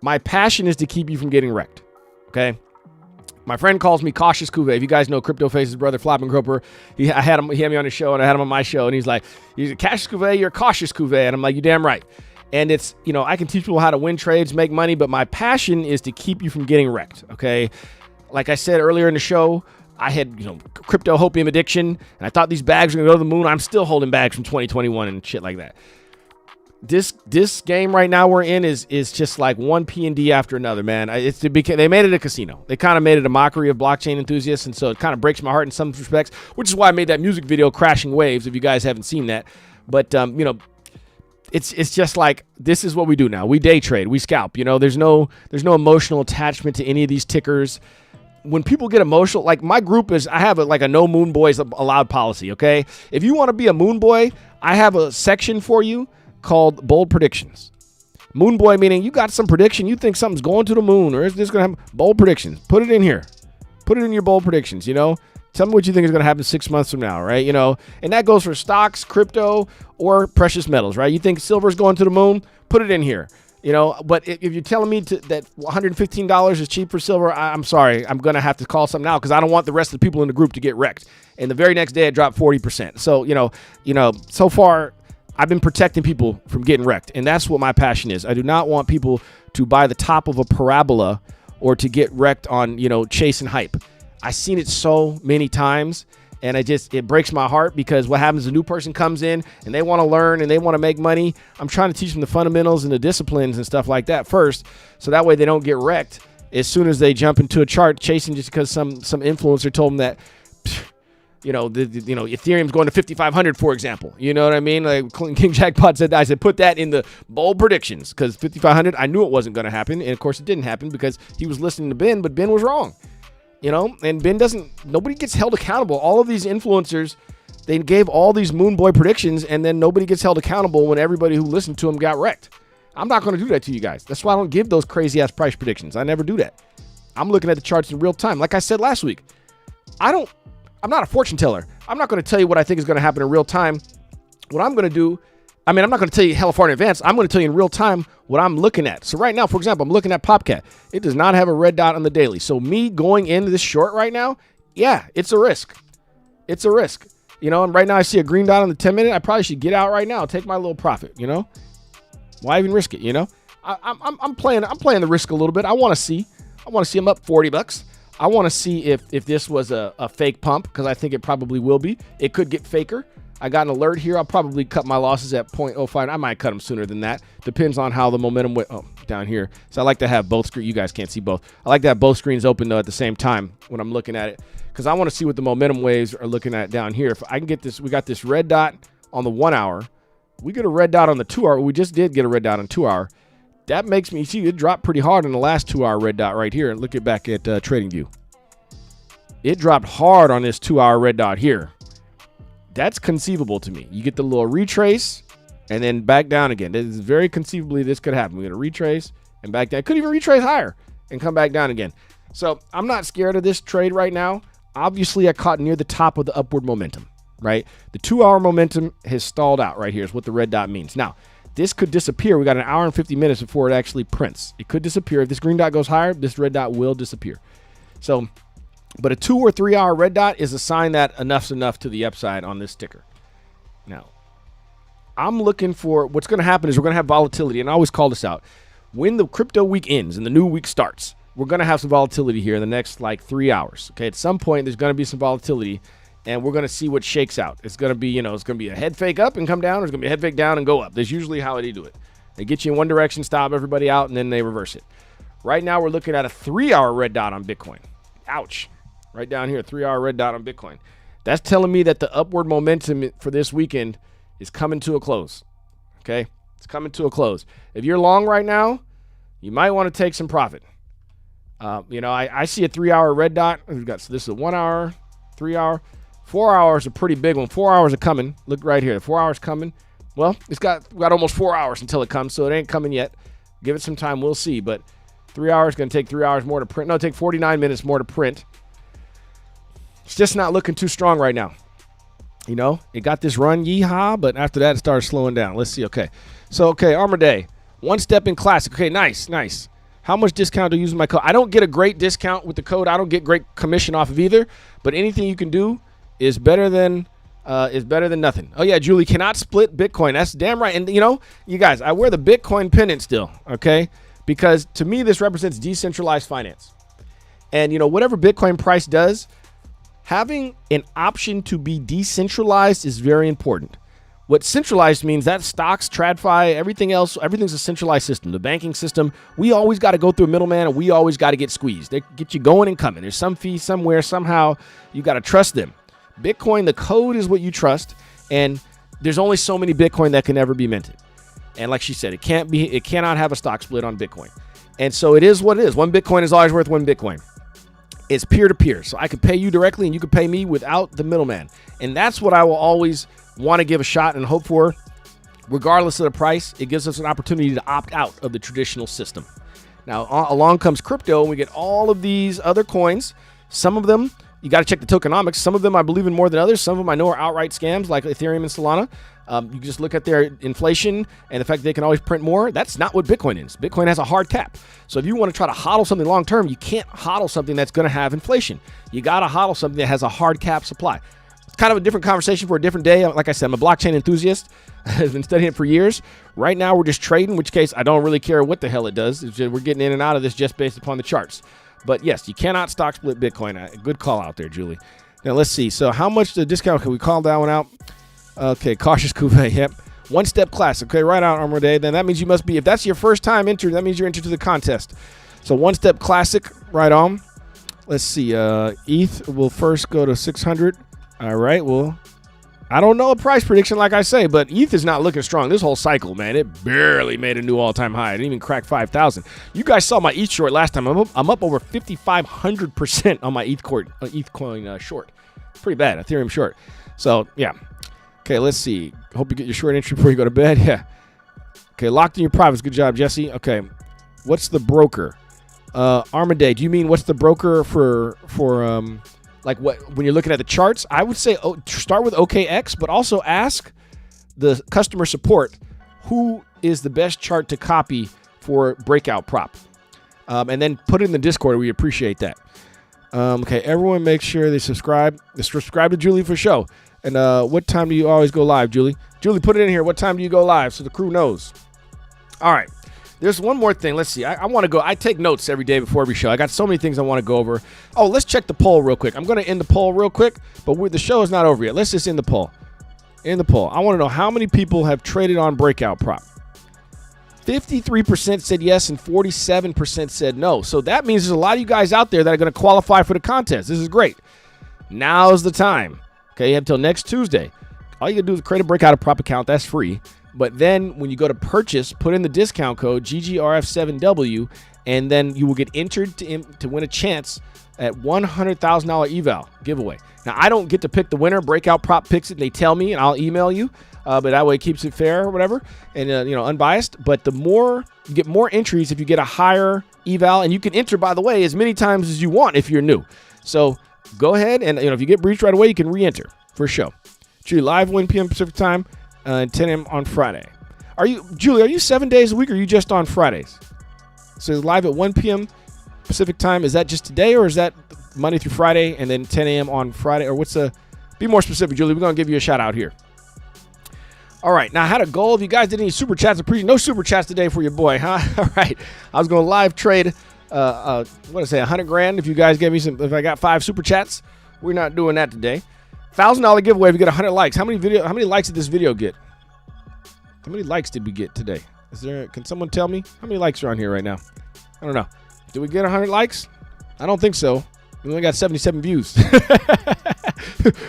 My passion is to keep you from getting wrecked. Okay. My friend calls me Cassius Cuvée. If you guys know Crypto Face's brother, Flopping Groper, he had me on his show and I had him on my show. And he's like, Cassius Cuvée, you're Cassius Cuvée. And I'm like, you damn right. And it's, I can teach people how to win trades, make money, but my passion is to keep you from getting wrecked. Okay. Like I said earlier in the show, I had, crypto hopium addiction, and I thought these bags were going to go to the moon. I'm still holding bags from 2021 and shit like that. This game right now we're in is just like one P&D after another, man. They made it a casino. They kind of made it a mockery of blockchain enthusiasts, and so it kind of breaks my heart in some respects, which is why I made that music video, Crashing Waves, if you guys haven't seen that. But, it's just like, this is what we do now. We day trade. We scalp. There's no emotional attachment to any of these tickers. When people get emotional, like my group I have a no moon boys allowed policy, okay? If you want to be a moon boy, I have a section for you called bold predictions. Moon boy meaning you got some prediction, you think something's going to the moon or is this going to happen? Bold predictions. Put it in here. Put it in your bold predictions, Tell me what you think is going to happen 6 months from now, right? And that goes for stocks, crypto, or precious metals, right? You think silver's going to the moon? Put it in here. But if you're telling me that $115 is cheap for silver, I'm sorry. I'm going to have to call something out because I don't want the rest of the people in the group to get wrecked. And the very next day it dropped 40%. So, so far I've been protecting people from getting wrecked. And that's what my passion is. I do not want people to buy the top of a parabola or to get wrecked on, chasing hype. I've seen it so many times. And it breaks my heart because what happens, a new person comes in and they want to learn and they want to make money. I'm trying to teach them the fundamentals and the disciplines and stuff like that first. So that way they don't get wrecked as soon as they jump into a chart chasing just because some influencer told them that, Ethereum's going to 5,500, for example. You know what I mean? Like King Jackpot said, I said, put that in the bold predictions because 5,500, I knew it wasn't going to happen. And of course it didn't happen because he was listening to Ben, but Ben was wrong. And Ben nobody gets held accountable. All of these influencers, they gave all these moon boy predictions and then nobody gets held accountable when everybody who listened to them got wrecked. I'm not going to do that to you guys. That's why I don't give those crazy ass price predictions. I never do that. I'm looking at the charts in real time. Like I said last week, I'm not a fortune teller. I'm not going to tell you what I think is going to happen in real time. What I'm going to do, I'm not going to tell you hella far in advance. I'm going to tell you in real time what I'm looking at. So right now, for example, I'm looking at PopCat. It does not have a red dot on the daily. So me going into this short right now, yeah, it's a risk. It's a risk. And right now I see a green dot on the 10-minute. I probably should get out right now, take my little profit, Why even risk it, I'm playing the risk a little bit. I want to see them up $40. I want to see if this was a fake pump because I think it probably will be. It could get faker. I got an alert here. I'll probably cut my losses at 0.05. I might cut them sooner than that. Depends on how the momentum went. Oh, down here. So I like to have both screens. You guys can't see both. I like to have both screens open though at the same time when I'm looking at it because I want to see what the momentum waves are looking at down here. If I can get this, we got this red dot on the 1 hour. We get a red dot on the 2 hour. We just did get a red dot on 2 hour. That makes me see it dropped pretty hard in the last 2 hour red dot right here. And look at back at TradingView. It dropped hard on this 2 hour red dot here. That's conceivable to me. You get the little retrace and then back down again. This is very conceivably this could happen. We get a retrace and back down. It could even retrace higher. and come back down again. So I'm not scared of this trade right now. Obviously, I caught near the top of the upward momentum, right? The 2-hour momentum has stalled out right here is what the red dot means. Now, this could disappear. We got an hour and 50 minutes before it actually prints. It could disappear. If this green dot goes higher, this red dot will disappear. So, but a 2 or 3 hour red dot is a sign that enough's enough to the upside on this ticker. Now, I'm looking for what's going to happen is we're going to have volatility, and I always call this out. When the crypto week ends and the new week starts, we're going to have some volatility here in the next like 3 hours. Okay, at some point there's going to be some volatility, and we're going to see what shakes out. It's going to be, it's going to be a head fake up and come down, or it's going to be a head fake down and go up. That's usually how they do it. They get you in one direction, stop everybody out, and then they reverse it. Right now we're looking at a 3 hour red dot on Bitcoin. Ouch. Right down here, 3 hour red dot on Bitcoin. That's telling me that the upward momentum for this weekend is coming to a close. Okay? It's coming to a close. If you're long right now, you might want to take some profit. I see a 3 hour red dot. So this is a 1 hour, 3 hour. 4 hours a pretty big one. 4 hours are coming. Look right here. The 4 hours coming. Well, we got almost 4 hours until it comes, so it ain't coming yet. Give it some time. We'll see. But 3 hours going to take 3 hours more to print. No, it'll take 49 minutes more to print. It's just not looking too strong right now. It got this run, yeehaw, but after that, it started slowing down. Let's see. Okay. So, Armor Day. One step in classic. Okay, nice. How much discount do you use my code? I don't get a great discount with the code. I don't get great commission off of either, but anything you can do is better than nothing. Oh, yeah, Julie, cannot split Bitcoin. That's damn right. And, you guys, I wear the Bitcoin pendant still, okay, because to me, this represents decentralized finance. And, whatever Bitcoin price does, having an option to be decentralized is very important. What centralized means, that stocks, TradFi, everything else, everything's a centralized system. The banking system, we always got to go through a middleman, and we always got to get squeezed. They get you going and coming. There's some fee somewhere, somehow. You got to trust them. Bitcoin, the code is what you trust, and there's only so many Bitcoin that can ever be minted. And like she said, it cannot have a stock split on Bitcoin. And so it is what it is. One Bitcoin is always worth one Bitcoin. It's peer-to-peer. So I could pay you directly, and you could pay me without the middleman. And that's what I will always want to give a shot and hope for. Regardless of the price, it gives us an opportunity to opt out of the traditional system. Now, along comes crypto, and we get all of these other coins. Some of them, you got to check the tokenomics. Some of them I believe in more than others. Some of them I know are outright scams, like Ethereum and Solana. You just look at their inflation and the fact that they can always print more. That's not what Bitcoin is. Bitcoin has a hard cap. So if you want to try to hodl something long term, you can't hodl something that's going to have inflation. You got to hodl something that has a hard cap supply. It's kind of a different conversation for a different day. Like I said, I'm a blockchain enthusiast. I've been studying it for years. Right now, we're just trading, in which case I don't really care what the hell it does. It's just, we're getting in and out of this just based upon the charts. But yes, you cannot stock split Bitcoin. Good call out there, Julie. Now, let's see. So how much the discount? Can we call that one out? Okay, Cassius Cuvée. Yep. One step classic. Okay, right out, Armor Day. Then that means you must be, if that's your first time entering, that means you're entered to the contest. So one step classic, right on. Let's see. ETH will first go to 600. All right. Well, I don't know a price prediction, like I say, but ETH is not looking strong. This whole cycle, man, it barely made a new all-time high. It didn't even crack 5,000. You guys saw my ETH short last time. I'm up over 5,500% on my ETH coin short. Pretty bad, Ethereum short. So, yeah. Okay, let's see. Hope you get your short entry before you go to bed. Yeah. Okay, locked in your profits. Good job, Jesse. Okay, what's the broker? Armaday, do you mean what's the broker for like what when you're looking at the charts? I would say start with OKX, but also ask the customer support who is the best chart to copy for breakout prop, and then put it in the Discord. We appreciate that. Okay, everyone, make sure they subscribe. Subscribe to Julie for show. And what time do you always go live, Julie? Julie, put it in here. What time do you go live so the crew knows? All right. There's one more thing. Let's see. I want to go. I take notes every day before every show. I got so many things I want to go over. Oh, let's check the poll real quick. I'm going to end the poll real quick, but the show is not over yet. Let's just end the poll. End the poll. I want to know how many people have traded on breakout prop. 53% said yes and 47% said no. So that means there's a lot of you guys out there that are going to qualify for the contest. This is great. Now's the time. Okay, you have until next Tuesday. All you got to do is create a breakout prop account. That's free. But then when you go to purchase, put in the discount code GGRF7W, and then you will get entered to win a chance at $100,000 eval giveaway. Now, I don't get to pick the winner. Breakout Prop picks it, and they tell me, and I'll email you. But that way it keeps it fair or whatever, and unbiased. But the more you get more entries if you get a higher eval, and you can enter, by the way, as many times as you want if you're new. So go ahead, and if you get breached right away, you can re-enter for sure. Julie, live 1 p.m. Pacific time, and 10 a.m. on Friday. Julie, are you 7 days a week, or are you just on Fridays? So live at 1 p.m. Pacific time. Is that just today, or is that Monday through Friday, and then 10 a.m. on Friday? Or be more specific, Julie. We're going to give you a shout out here. All right. Now, I had a goal. If you guys did any super chats, no super chats today for your boy, huh? All right. I was going to live trade, $100,000 if you guys gave me if I got 5 super chats. We're not doing that today. $1,000 giveaway if you get 100 likes. How many likes did this video get? How many likes did we get today? Can someone tell me? How many likes are on here right now? I don't know. Did we get 100 likes? I don't think so. We only got 77 views.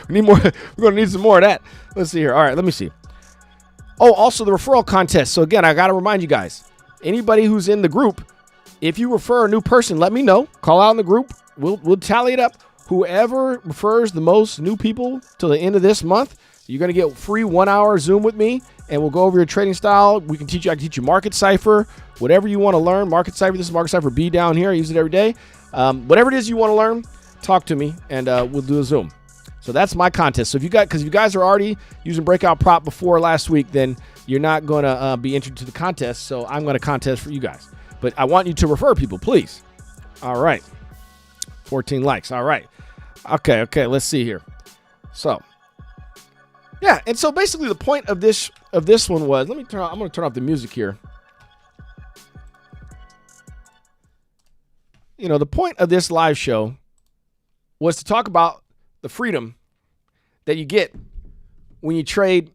We need more. We're going to need some more of that. Let's see here. All right, let me see. Oh, also the referral contest. So again, I got to remind you guys, anybody who's in the group, if you refer a new person, let me know. Call out in the group. We'll tally it up. Whoever refers the most new people till the end of this month, you're going to get free 1-hour Zoom with me, and we'll go over your trading style. I can teach you Market Cipher, whatever you want to learn. Market Cipher. This is Market Cipher B down here. I use it every day. Whatever it is you want to learn, talk to me, and we'll do a Zoom. So that's my contest. So if you guys are already using Breakout Prop before last week, then you're not going to be entered to the contest. So I'm going to contest for you guys. But I want you to refer people, please. All right. 14 likes. All right. Okay. Let's see here. So, yeah. And so basically the point of this one was, I'm going to turn off the music here. The point of this live show was to talk about the freedom that you get when you trade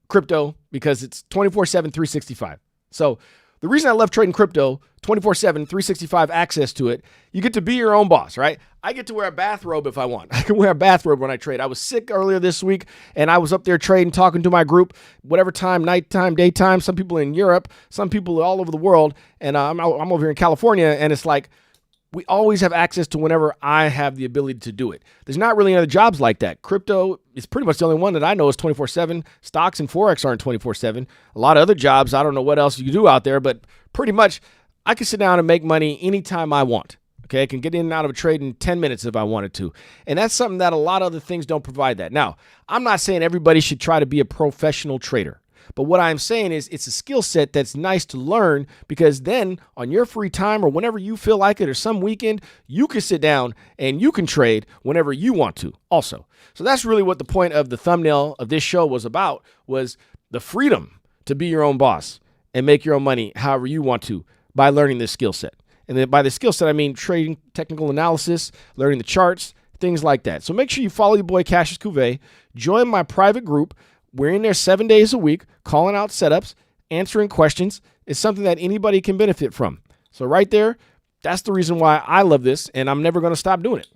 crypto, because it's 24/7, 365. So the reason I love trading crypto, 24/7, 365 access to it, you get to be your own boss, right? I get to wear a bathrobe if I want. I can wear a bathrobe when I trade. I was sick earlier this week, and I was up there trading, talking to my group, whatever time, nighttime, daytime, some people in Europe, some people all over the world, and I'm over here in California, and it's like, we always have access to whenever I have the ability to do it. There's not really any other jobs like that. Crypto is pretty much the only one that I know is 24/7. Stocks and Forex aren't 24/7. A lot of other jobs, I don't know what else you do out there, but pretty much I can sit down and make money anytime I want. Okay, I can get in and out of a trade in 10 minutes if I wanted to. And that's something that a lot of other things don't provide that. Now, I'm not saying everybody should try to be a professional trader. But what I'm saying is it's a skill set that's nice to learn, because then on your free time or whenever you feel like it, or some weekend, you can sit down and you can trade whenever you want to also. So that's really what the point of the thumbnail of this show was about, was the freedom to be your own boss and make your own money however you want to by learning this skill set. And then by the skill set, I mean trading, technical analysis, learning the charts, things like that. So make sure you follow your boy Cassius Cuvée, join my private group. We're in there 7 days a week, calling out setups, answering questions. It's something that anybody can benefit from. So right there, that's the reason why I love this, and I'm never going to stop doing it.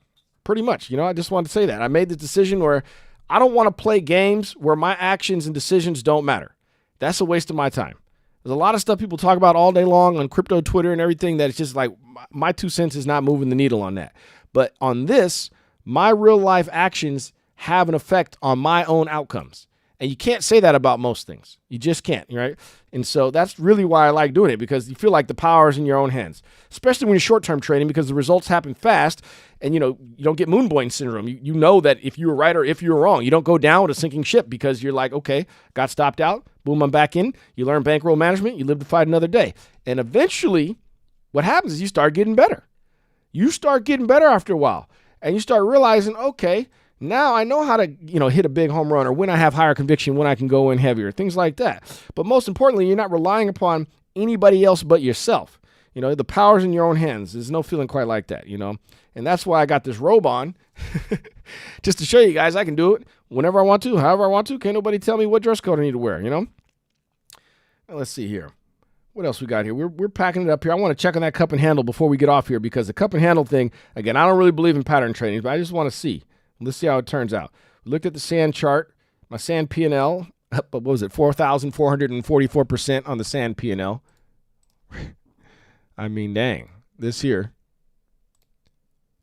Pretty much, I just wanted to say that. I made the decision where I don't want to play games where my actions and decisions don't matter. That's a waste of my time. There's a lot of stuff people talk about all day long on crypto Twitter and everything that it's just like my 2 cents is not moving the needle on that. But on this, my real life actions have an effect on my own outcomes. And you can't say that about most things. You just can't, right? And so that's really why I like doing it, because you feel like the power is in your own hands, especially when you're short-term trading, because the results happen fast, and you don't get moonboy syndrome. You know that if you were right or if you were wrong. You don't go down with a sinking ship because you're like, okay, got stopped out, boom, I'm back in. You learn bankroll management, you live to fight another day. And eventually what happens is you start getting better. You start getting better after a while, and you start realizing, okay, now I know how to, hit a big home run, or when I have higher conviction, when I can go in heavier, things like that. But most importantly, you're not relying upon anybody else but yourself. The power's in your own hands. There's no feeling quite like that, And that's why I got this robe on, just to show you guys I can do it whenever I want to, however I want to. Can't nobody tell me what dress code I need to wear, Now, let's see here. What else we got here? We're packing it up here. I want to check on that cup and handle before we get off here, because the cup and handle thing, again, I don't really believe in pattern trading, but I just want to see. Let's see how it turns out. We looked at the sand chart. My sand P&L, what was it, 4,444% on the sand P&L. I mean, dang. This here.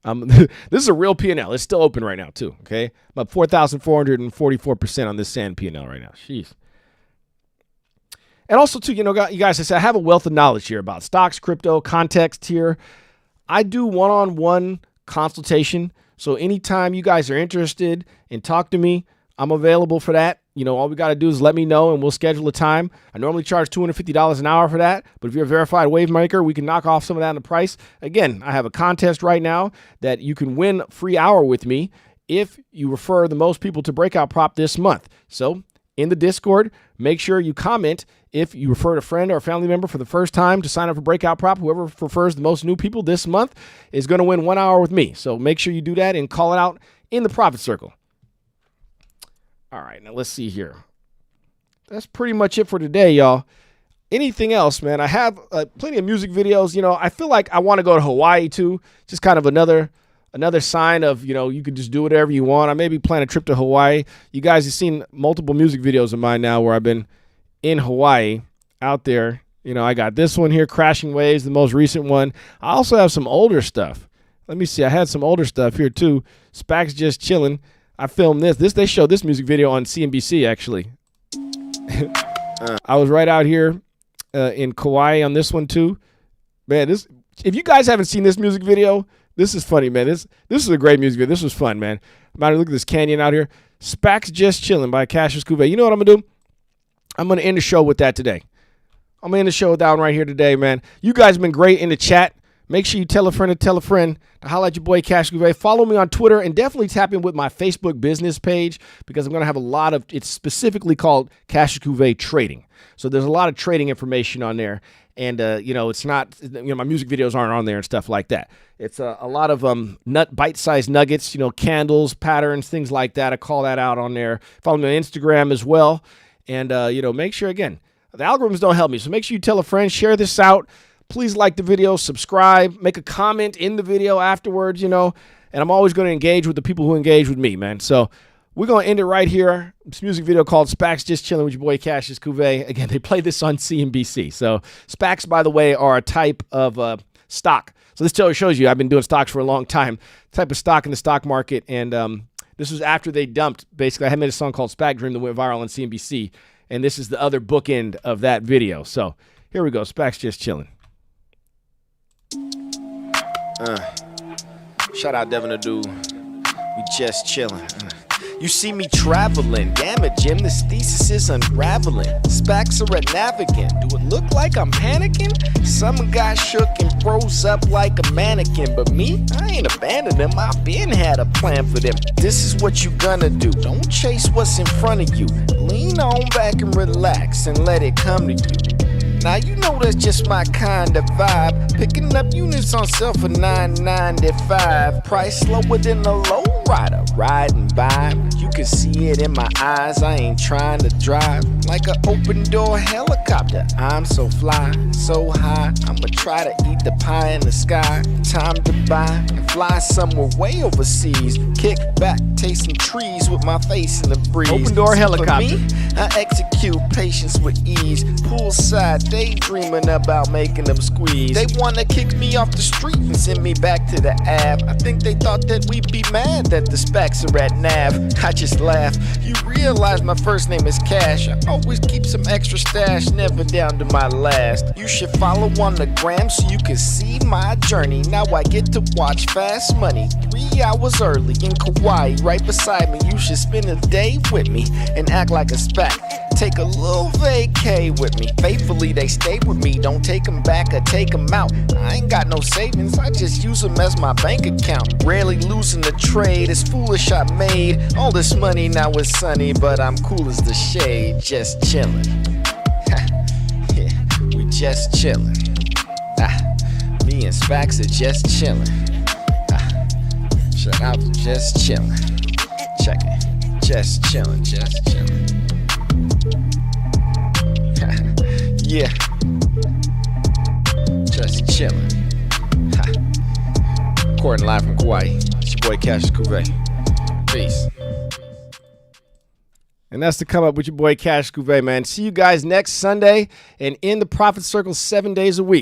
This is a real P&L. It's still open right now too. Okay, about 4,444% on this sand P&L right now. Jeez. And also too, you guys, I said I have a wealth of knowledge here about stocks, crypto, context here. I do one-on-one consultation. So anytime you guys are interested and talk to me, I'm available for that. All we got to do is let me know and we'll schedule a time. I normally charge $250 an hour for that, but if you're a verified wave maker, we can knock off some of that in the price. Again, I have a contest right now that you can win a free hour with me if you refer the most people to Breakout Prop this month. So in the Discord, make sure you comment if you referred a friend or a family member for the first time to sign up for Breakout Prop. Whoever refers the most new people this month is going to win 1 hour with me. So make sure you do that and call it out in the Profit Circle. All right, now let's see here. That's pretty much it for today, y'all. Anything else, man? I have plenty of music videos. I feel like I want to go to Hawaii too. Just kind of another sign of, you could just do whatever you want. I maybe plan a trip to Hawaii. You guys have seen multiple music videos of mine now where I've been in Hawaii out there. I got this one here, Crashing Waves, the most recent one. I also have some older stuff. Let me see. I had some older stuff here too. Spacs Just Chilling. I filmed this. They showed this music video on CNBC, actually. I was right out here in Kauai on this one, too. Man, if you guys haven't seen this music video, this is funny, man. This is a great music video. This was fun, man. Look at this canyon out here. Spacs Just Chilling by Cassius Cuvée. You know what I'm going to do? I'm going to end the show with that today. I'm going to end the show with that one right here today, man. You guys have been great in the chat. Make sure you tell a friend to highlight your boy Cassius Cuvée. Follow me on Twitter and definitely tap in with my Facebook business page because I'm going to have a lot of, it's specifically called Cassius Cuvée Trading. So there's a lot of trading information on there. And, it's not, my music videos aren't on there and stuff like that. It's a lot of bite-sized nuggets, candles, patterns, things like that. I call that out on there. Follow me on Instagram as well. And, make sure, again, the algorithms don't help me. So make sure you tell a friend, share this out. Please like the video, subscribe, make a comment in the video afterwards, and I'm always going to engage with the people who engage with me, man. So we're going to end it right here. This music video called Spacs Just Chilling with your boy Cassius Cuvée. Again, they play this on CNBC. So Spacs, by the way, are a type of stock. So this shows you I've been doing stocks for a long time, type of stock in the stock market. And this was after they dumped, basically, I had made a song called Spac Dream that went viral on CNBC. And this is the other bookend of that video. So here we go, Spacs Just Chilling. Shout out Devin the Dude. We just chilling. You see me traveling. Damn it, Jim, this thesis is unraveling. Spacs are a navigant. Do it look like I'm panicking? Someone got shook and froze up like a mannequin. But me, I ain't abandoned them. I been had a plan for them. This is what you gonna do. Don't chase what's in front of you. Lean on back and relax and let it come to you. Now you know that's just my kind of vibe. Picking up units on sale for $9.95. Price lower than a low rider riding by. You can see it in my eyes. I ain't trying to drive like an open door helicopter. I'm so fly, so high. I'ma try to eat the pie in the sky. Time to buy and fly somewhere way overseas. Kick back, tasting trees with my face in the breeze. Open door helicopter. For me, I execute patience with ease. Poolside, daydreaming about making them squeeze. They wanna kick me off the street and send me back to the Ave. I think they thought that we'd be mad that the Spacs are at Nav. I just laugh. You realize my first name is Cash. I always keep some extra stash, never down to my last. You should follow on the gram so you can see my journey. Now I get to watch Fast Money 3 hours early in Kauai, right beside me. You should spend a day with me and act like a Spac. Take a little vacay with me. Faithfully they stay with me. Don't take them back or take them out. I ain't got no savings, I just use them as my bank account. Rarely losing the trade, it's foolish I made. All this money now is sunny, but I'm cool as the shade. Just chillin'. Yeah, we just chillin'. Me and Spacs are just chillin'. Shout out to just chillin'. Check it. Just chillin', just chillin'. Yeah, just chillin'. Recording live from Kauai. It's your boy Cassius Cuvée. Peace. And that's to come up with your boy Cassius Cuvée, man. See you guys next Sunday and in the Profit Circle 7 days a week.